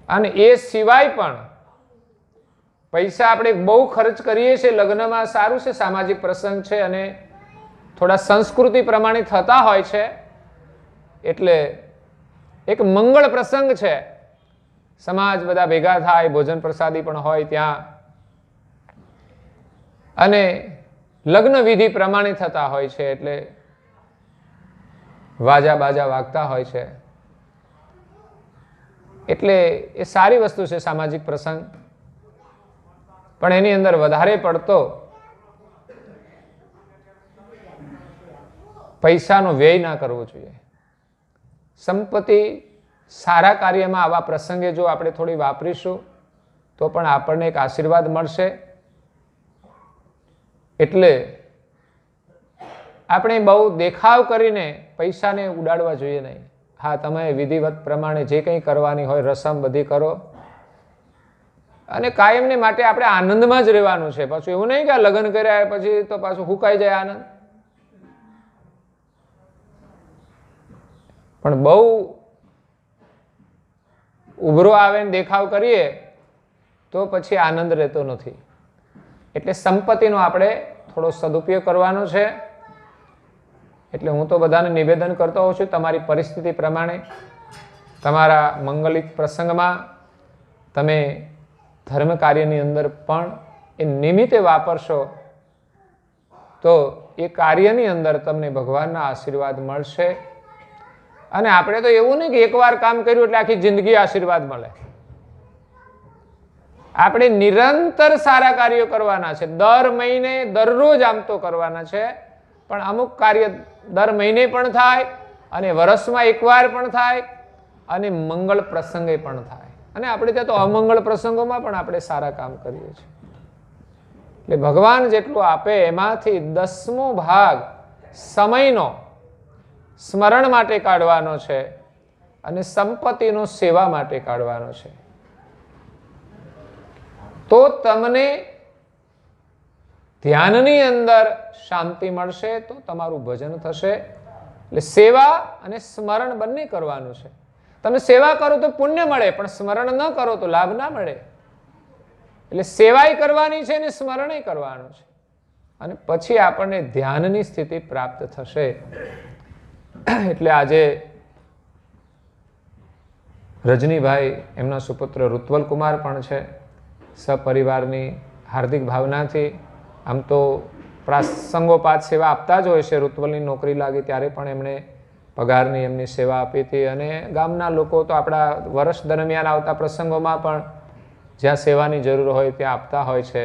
અને એ સિવાય પણ પૈસા આપણે બહુ ખર્ચ કરીએ છીએ લગ્નમાં, સારું છે, સામાજિક પ્રસંગ છે અને થોડા સંસ્કૃતિ પ્રમાણે થતા હોય છે, એટલે એક મંગળ પ્રસંગ છે, સમાજ બધા ભેગા થાય, ભોજન પ્રસાદી પણ હોય ત્યાં, અને લગ્ન વિધિ પ્રમાણે થતા હોય છે, એટલે વાજા બાજા વાગતા હોય છે. એટલે એ સારી વસ્તુ છે સામાજિક પ્રસંગ, પણ એની અંદર વધારે પડતો પૈસાનો વ્યય ના કરવો જોઈએ. સંપત્તિ સારા કાર્યમાં આવા પ્રસંગે જો આપણે થોડી વાપરીશું તો પણ આપણને એક આશીર્વાદ મળશે. એટલે આપણે બહુ દેખાવ કરીને પૈસાને ઉડાડવા જોઈએ નહીં. હા, તમે વિધિવત પ્રમાણે જે કંઈ કરવાની હોય રસમ બધી કરો, અને કાયમને માટે આપણે આનંદમાં જ રહેવાનું છે. પાછું એવું નહીં કે આ લગ્ન કર્યા પછી તો પાછું હુકાઈ જાય આનંદ. પણ બહુ ઉભરો આવે ને દેખાવ કરીએ તો પછી આનંદ રહેતો નથી. એટલે સંપત્તિનો આપણે થોડો સદુપયોગ કરવાનો છે. એટલે હું તો બધાને નિવેદન કરતો હોઉં છું, તમારી પરિસ્થિતિ પ્રમાણે તમારા મંગલિક પ્રસંગમાં તમે ધર્મ કાર્યની અંદર પણ એ નિમિત્તે વાપરશો તો એ કાર્યની અંદર તમને ભગવાનના આશીર્વાદ મળશે. અને આપણે તો એવું નહીં કે એકવાર કામ કર્યું એટલે આખી જિંદગી આશીર્વાદ મળે. આપણે નિરંતર સારા કાર્યો કરવાના છે. દર મહિને દરરોજ આમ તો કરવાના છે, પણ અમુક કાર્ય દર મહિને પણ થાય, અને વર્ષમાં એકવાર પણ થાય, અને મંગળ પ્રસંગે પણ થાય. અને આપણે ત્યાં તો અમંગળ પ્રસંગોમાં પણ આપણે સારા કામ કરીએ છીએ. એટલે ભગવાન જેટલું આપે એમાંથી 10મો ભાગ સમયનો સ્મરણ માટે કાઢવાનો છે અને સંપત્તિનો સેવા માટે કાઢવાનો છે. તો તમને ધ્યાનની અંદર શાંતિ મળશે, તો તમારું ભજન થશે. એટલે સેવા અને સ્મરણ બંને કરવાનું છે. તમે સેવા કરો તો પુણ્ય મળે, પણ સ્મરણ ન કરો તો લાભ ના મળે. એટલે સેવાય કરવાની છે અને સ્મરણય કરવાનું છે, અને પછી આપણને ધ્યાનની સ્થિતિ પ્રાપ્ત થશે. એટલે આજે રજનીભાઈ, એમના સુપુત્ર ઋત્વલ કુમાર પણ છે, સપરિવારની હાર્દિક ભાવનાથી. આમ તો પ્રાસંગોપાત સેવા આપતા જ હોય છે. ઋત્વલની નોકરી લાગી ત્યારે પણ એમણે પગારની એમની સેવા આપી હતી. અને ગામના લોકો તો આપણા વર્ષ દરમિયાન આવતા પ્રસંગોમાં પણ જ્યાં સેવાની જરૂર હોય ત્યાં આપતા હોય છે.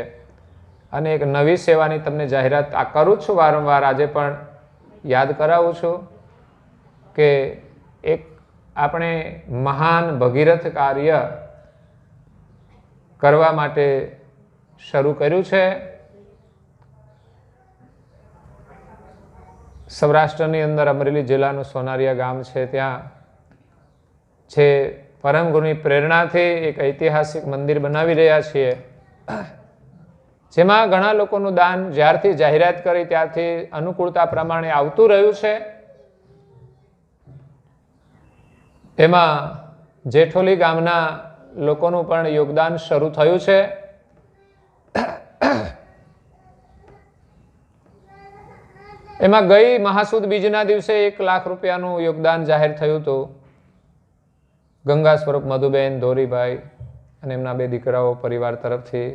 અને એક નવી સેવાની તમને જાહેરાત આ કરું છું વારંવાર, આજે પણ યાદ કરાવું છું કે એક આપણે મહાન ભગીરથ કાર્ય કરવા માટે શરૂ કર્યું છે. સૌરાષ્ટ્રની અંદર અમરેલી જિલ્લાનું સોનારિયા ગામ છે, ત્યાં જે પરમ ગુરુની પ્રેરણાથી એક ઐતિહાસિક મંદિર બનાવી રહ્યા છીએ, જેમાં ઘણા લોકોનું દાન જ્યારથી જાહેરાત કરી ત્યારથી અનુકૂળતા પ્રમાણે આવતું રહ્યું છે. એમાં જેઠોલી ગામના લોકોનું પણ યોગદાન શરૂ થયું છે. એમાં ગઈ મહાસુદ બીજના દિવસે 1 લાખ રૂપિયાનું યોગદાન જાહેર થયું હતું. ગંગા સ્વરૂપ મધુબેન ધોરીભાઈ અને એમના 2 દીકરાઓ પરિવાર તરફથી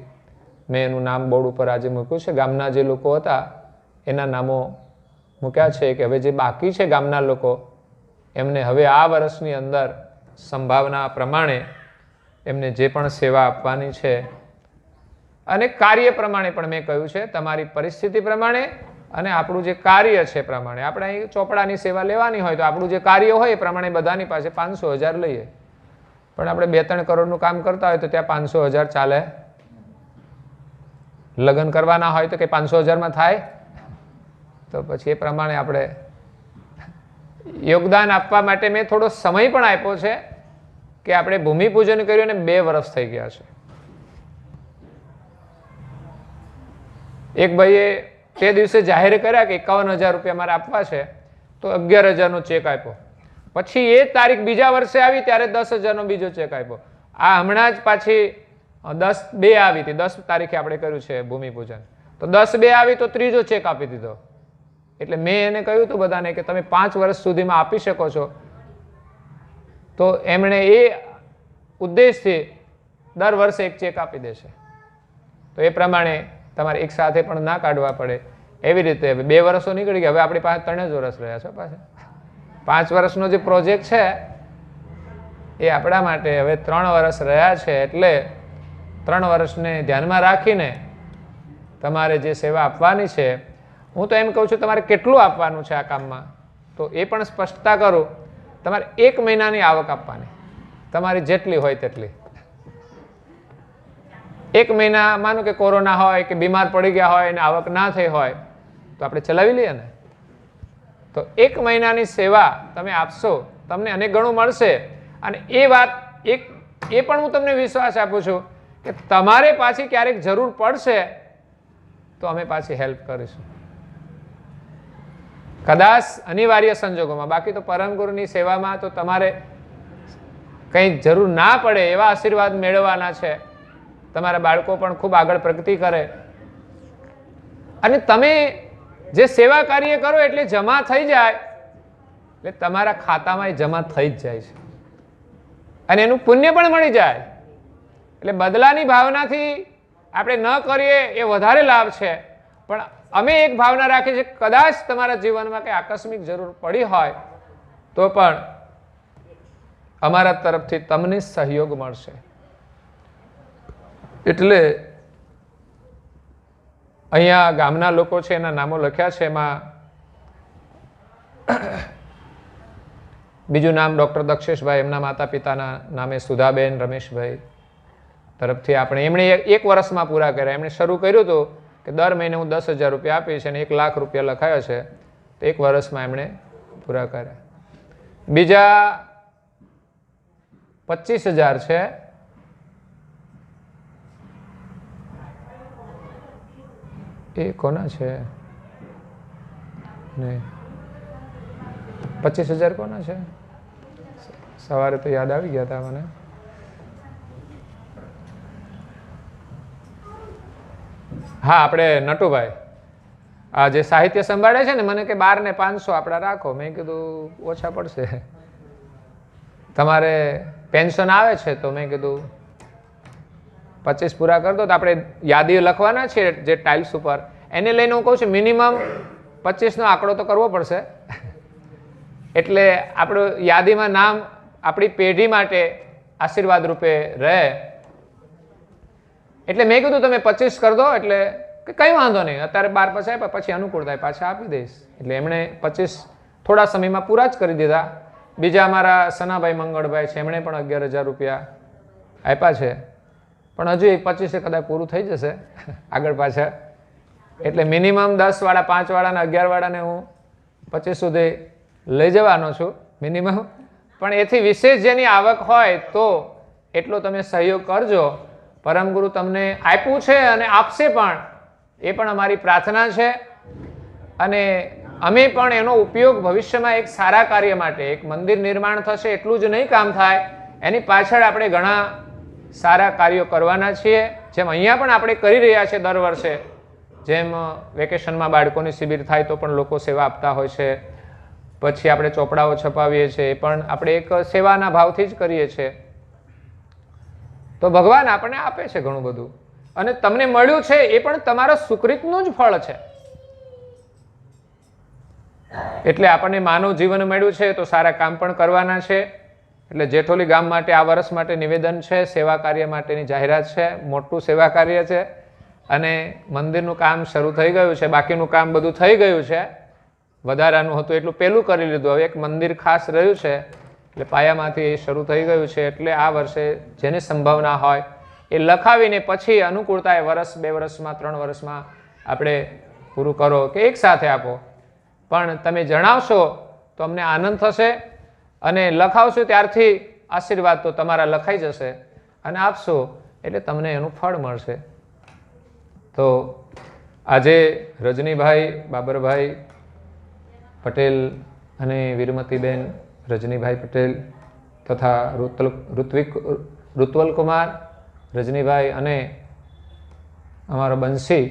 મેં એનું નામ બોર્ડ ઉપર આજે મૂક્યું છે. ગામના જે લોકો હતા એના નામો મૂક્યા છે કે હવે જે બાકી છે ગામના લોકો, એમને હવે આ વર્ષની અંદર સંભાવના પ્રમાણે એમને જે પણ સેવા આપવાની છે અને કાર્ય પ્રમાણે પણ મેં કહ્યું છે, તમારી પરિસ્થિતિ પ્રમાણે અને આપણું જે કાર્ય છે પ્રમાણે. આપણે અહીં ચોપડાની સેવા લેવાની હોય તો આપણું જે કાર્ય હોય એ પ્રમાણે બધાની પાસે 500,000 લઈએ, પણ આપણે 2-3 કરોડનું કામ કરતા હોય તો ત્યાં 500,000 ચાલે? લગ્ન કરવાના હોય તો કે 500,000માં થાય? તો પછી એ પ્રમાણે આપણે યોગદાન આપવા માટે મેં થોડો સમય પણ આપ્યો છે કે આપણે ભૂમિપૂજન કર્યું અને 2 વર્ષ થઈ ગયા છે. એક ભાઈએ તે દિવસે જાહેર કર્યા કે 51,000 રૂપિયા મારે આપવા છે, તો 11,000નો ચેક આપ્યો. પછી એ તારીખ બીજા વર્ષે આવી ત્યારે 10,000નો બીજો ચેક આપ્યો. આ હમણાં જ પાછી 10/2 આવી હતી, 10 તારીખે આપણે કર્યું છે ભૂમિપૂજન, તો 10/2 આવી તો ત્રીજો ચેક આપી દીધો. એટલે મેં એને કહ્યું હતું બધાને કે તમે 5 વર્ષ સુધીમાં આપી શકો છો. તો એમણે એ ઉદ્દેશથી દર વર્ષે 1 ચેક આપી દેશે. તો એ પ્રમાણે તમારે એક સાથે પણ ના કાઢવા પડે. એવી રીતે હવે 2 વર્ષો નીકળી ગયા, હવે આપણી પાસે 3 જ વર્ષ રહ્યા છે. પાછા 5 વર્ષનો જે પ્રોજેક્ટ છે એ આપણા માટે હવે 3 વર્ષ રહ્યા છે. એટલે 3 વર્ષને ધ્યાનમાં રાખીને તમારે જે સેવા આપવાની છે, હું તો એમ કહું છું તમારે કેટલું આપવાનું છે આ કામમાં, તો એ પણ સ્પષ્ટતા કરું. તમારે 1 મહિનાની આવક આપવાની, તમારી જેટલી હોય તેટલી. 1 મહિના માનો કે કોરોના હોય કે બીમાર પડી ગયા હોય અને આવક ના થઈ હોય તો આપણે ચલાવી લઈએ ને. તો 1 મહિનાની સેવા તમે આપશો, તમને અનેક ગણું મળશે. અને એ વાત એ પણ હું તમને વિશ્વાસ આપું છું કે તમારે પાછી ક્યારેક જરૂર પડશે તો અમે પાછી હેલ્પ કરીશું, કદાચ અનિવાર્ય સંજોગોમાં. બાકી તો પરમ ગુરુની સેવામાં તો તમારે કંઈ જરૂર ના પડે એવા આશીર્વાદ મેળવવાના છે. તમારા બાળકો પણ ખૂબ આગળ પ્રગતિ કરે અને તમે જે સેવા કાર્ય કરો એટલે જમા થઈ જાય, એટલે તમારા ખાતામાં જમા થઈ જ જાય છે અને એનું પુણ્ય પણ મળી જાય. એટલે બદલાની ભાવનાથી આપણે ન કરીએ એ વધારે લાભ છે. પણ અમે એક ભાવના રાખીએ છીએ, કદાચ તમારા જીવનમાં કંઈ આકસ્મિક જરૂર પડી હોય તો પણ અમારા તરફથી તમને સહયોગ મળશે. એટલે અહીંયા ગામના લોકો છે એના નામો લખ્યા છે. એમાં બીજું નામ ડૉક્ટર દક્ષેશભાઈ, એમના માતા પિતાના નામે સુધાબેન રમેશભાઈ તરફથી આપણે એમણે 1 વર્ષમાં પૂરા કર્યા. એમણે શરૂ કર્યું હતું કે દર મહિને હું 10,000 રૂપિયા આપીશ અને 1 લાખ રૂપિયા લખાયો છે, તો 1 વર્ષમાં એમણે પૂરા કર્યા. બીજા 25,000 છે. એ કોના છે? નહીં, 25,000 કોના છે? સવારે તો યાદ આવી ગયા હતા મને. હા, આપણે નટુભાઈ આ જે સાહિત્ય સંભાળે છે ને, મને કે 12 ને 500 આપણા રાખો. મેં કીધું ઓછા પડશે, તમારે પેન્શન આવે છે તો મેં કીધું 25 પૂરા કરી દો. તો આપણે યાદીઓ લખવાના છે જે ટાઇલ્સ ઉપર, એને લઈને હું કહું છું મિનિમમ 25નો આંકડો તો કરવો પડશે. એટલે આપણું યાદીમાં નામ આપણી પેઢી માટે આશીર્વાદ રૂપે રહે. એટલે મેં કીધું તમે 25 કરી દો, એટલે કે કંઈ વાંધો નહીં, અત્યારે 12 પછી આપ્યા, પછી અનુકૂળ થાય પાછા આપી દઈશ. એટલે એમણે 25 થોડા સમયમાં પૂરા જ કરી દીધા. બીજા અમારા સનાભાઈ મંગળભાઈ છે, એમણે પણ 11,000 રૂપિયા આપ્યા છે, પણ હજુ 25 કદાચ પૂરું થઈ જશે આગળ પાછળ. એટલે મિનિમમ 10 વાળા, 5 વાળા ને 11 વાળાને હું 25 સુધી લઈ જવાનો છું મિનિમમ. પણ એથી વિશેષ જેની આવક હોય તો એટલો તમે સહયોગ કરજો. પરમગુરુ તમને આપ્યું છે અને આપશે પણ, એ પણ અમારી પ્રાર્થના છે. અને અમે પણ એનો ઉપયોગ ભવિષ્યમાં એક સારા કાર્ય માટે, એક મંદિર નિર્માણ થશે એટલું જ નહીં કામ થાય, એની પાછળ આપણે ઘણા સારા કાર્યો કરવાના છીએ. જેમ અહીંયા પણ આપણે કરી રહ્યા છીએ દર વર્ષે, જેમ વેકેશનમાં બાળકોની શિબિર થાય તો પણ લોકો સેવા આપતા હોય છે. પછી આપણે ચોપડાઓ છપાવીએ છીએ, એ પણ આપણે એક સેવાના ભાવથી જ કરીએ છીએ. તો ભગવાન આપણને આપે છે ઘણું બધું, અને તમને મળ્યું છે એ પણ તમારા સુકૃતનું જ ફળ છે. એટલે આપણને માનવ જીવન મળ્યું છે તો સારા કામ પણ કરવાના છે. એટલે જેઠોલી ગામ માટે આ વર્ષ માટે નિવેદન છે, સેવા કાર્ય માટેની જાહેરાત છે, મોટું સેવા કાર્ય છે. અને મંદિરનું કામ શરૂ થઈ ગયું છે, બાકીનું કામ બધું થઈ ગયું છે. વધારાનું હતું એટલું પહેલું કરી લીધું, હવે એક મંદિર ખાસ રહ્યું છે, એટલે પાયામાંથી એ શરૂ થઈ ગયું છે. એટલે આ વર્ષે જેની સંભાવના હોય એ લખાવીને પછી અનુકૂળતા વર્ષ, 2 વર્ષમાં, 3 વર્ષમાં આપણે પૂરું કરો કે એક સાથે આપો, પણ તમે જણાવશો તો અમને આનંદ થશે. અને લખાવશો ત્યારથી આશીર્વાદ તો તમારા લખાઈ જશે, અને આપશો એટલે તમને એનું ફળ મળશે. તો આજે રજનીભાઈ બાબરભાઈ પટેલ અને વીરમતીબેન રજનીભાઈ પટેલ તથા ઋત્વલ કુમાર રજનીભાઈ અને અમારો બંસી,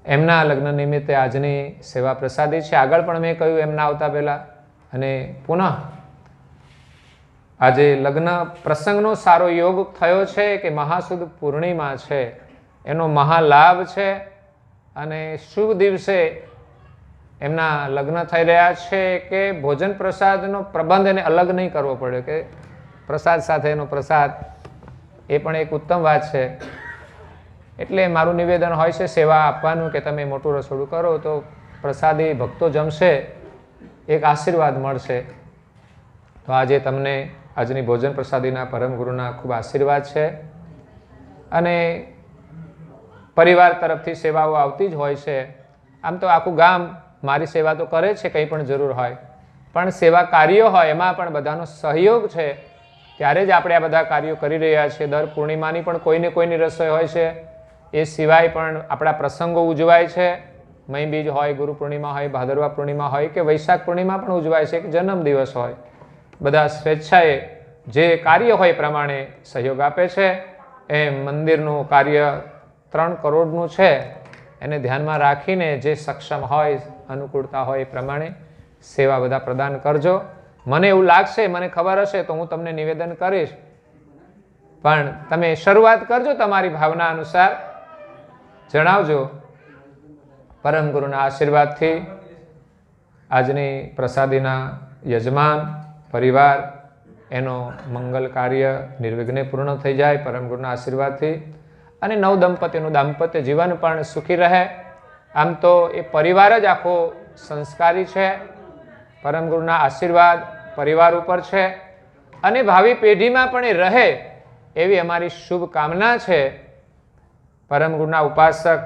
એમના લગ્ન નિમિત્તે આજની સેવા પ્રસાદી છે. આગળ પણ મેં કહ્યું એમના આવતા પહેલાં, અને પુનઃ આજે લગ્ન પ્રસંગનો સારો યોગ થયો છે કે મહાસુદ પૂર્ણિમા છે, એનો મહાલાભ છે. અને શુભ દિવસે એમના લગ્ન થઈ રહ્યા છે કે ભોજન પ્રસાદનો પ્રબંધ એને અલગ નહીં કરવો પડ્યો, કે પ્રસાદ સાથેનો પ્રસાદ, એ પણ એક ઉત્તમ વાત છે. એટલે મારું નિવેદન હોય છે સેવા આપવાનું, કે તમે મોટું રસોડું કરો તો પ્રસાદી ભક્તો જમશે, એક આશીર્વાદ મળશે. તો આજે તમને આજની ભોજન પ્રસાદીના પરમ ગુરુના ખૂબ આશીર્વાદ છે. અને પરિવાર તરફથી સેવાઓ આવતી જ હોય છે. આમ તો આખું ગામ મારી સેવા તો કરે છે, કંઈ પણ જરૂર હોય, પણ સેવા કાર્યો હોય એમાં પણ બધાનો સહયોગ છે, ત્યારે જ આપણે આ બધા કાર્યો કરી રહ્યા છીએ. દર પૂર્ણિમાની પણ કોઈને કોઈની રસોઈ હોય છે. એ સિવાય પણ આપણા પ્રસંગો ઉજવાય છે. મહી બીજ હોય, ગુરુ પૂર્ણિમા હોય, ભાદરવા પૂર્ણિમા હોય કે વૈશાખ પૂર્ણિમા પણ ઉજવાય છે, કે જન્મદિવસ હોય. બધા સ્વેચ્છાએ જે કાર્ય હોય પ્રમાણે સહયોગ આપે છે. એમ મંદિરનું કાર્ય 3 કરોડનું છે, એને ધ્યાનમાં રાખીને જે સક્ષમ હોય, અનુકૂળતા હોય એ પ્રમાણે સેવા બધા પ્રદાન કરજો. મને એવું લાગશે, મને ખબર હશે તો હું તમને નિવેદન કરીશ, પણ તમે શરૂઆત કરજો તમારી ભાવના અનુસાર, જણાવજો. પરમ ગુરુના આશીર્વાદથી આજની પ્રસાદીના યજમાન પરિવાર, એનો મંગલ કાર્ય નિર્વિઘ્ને પૂર્ણ થઈ જાય પરમ ગુરુના આશીર્વાદથી. અને નવ દંપતીનું દાંપત્ય જીવન પણ સુખી રહે. આમ તો એ પરિવાર જ આખો સંસ્કારી છે. પરમ ગુરુના આશીર્વાદ પરિવાર ઉપર છે, અને ભાવિ પેઢીમાં પણ એ રહે એવી અમારી શુભકામના છે. પરમ ગુરુના ઉપાસક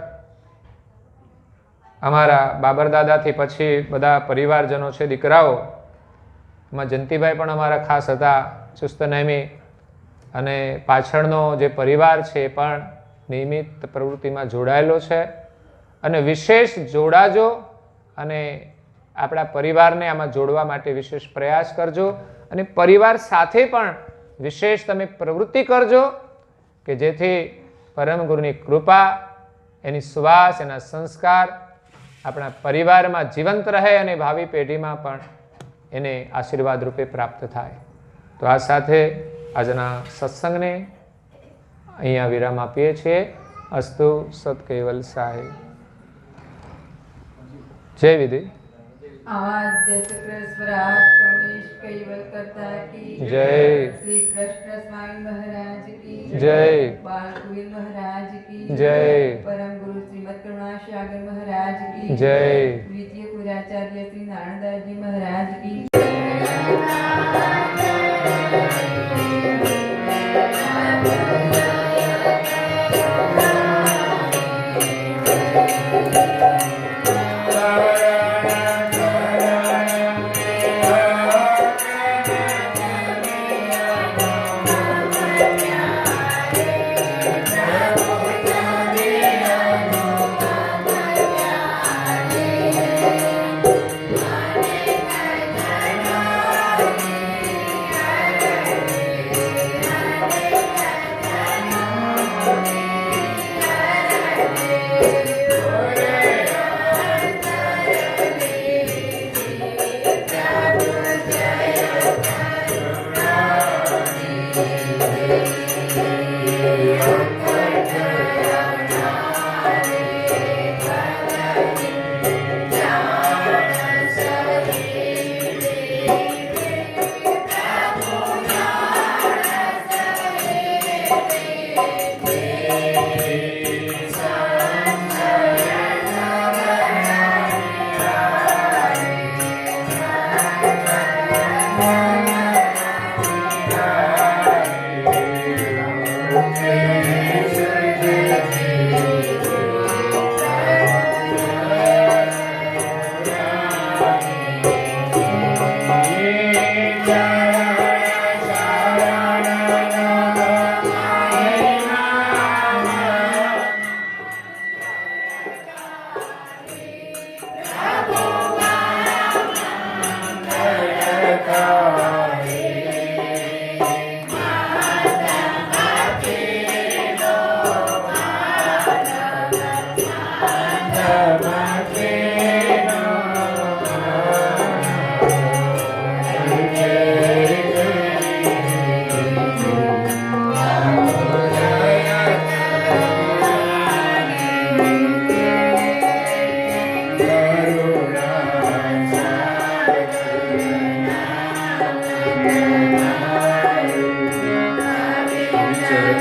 અમારા બાબરદાદાથી પછી બધા પરિવારજનો છે, દીકરાઓ, એમાં જયંતિભાઈ પણ અમારા ખાસ હતા, ચુસ્ત નેમી. અને પાછળનો જે પરિવાર છે એ પણ નિયમિત પ્રવૃત્તિમાં જોડાયેલો છે. અને વિશેષ જોડાજો, અને આપણા પરિવારને આમાં જોડવા માટે વિશેષ પ્રયાસ કરજો. અને પરિવાર સાથે પણ વિશેષ તમે પ્રવૃત્તિ કરજો, કે જેથી પરમ ગુરુની કૃપા, એની સુવાસ, એના સંસ્કાર આપણા પરિવારમાં જીવંત રહે, અને ભાવિ પેઢીમાં પણ એને આશીર્વાદ રૂપે પ્રાપ્ત થાય. તો આ સાથે આજના સત્સંગને અહીંયા વિરામ આપીએ છીએ. અસ્તુ સત કેવલ સાહેબ. જય વિધિ. आवाद्य चक्र स्वराट कमलेश कैवल करता की जय। श्री कृष्ण स्वामी महाराज की जय। बाल कुबेर महाराज की जय। परम गुरु श्रीमद करुणा सागर महाराज की जय। द्वितीय पूर्वाचार्य श्री नारायणदास जी महाराज की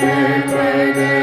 Jai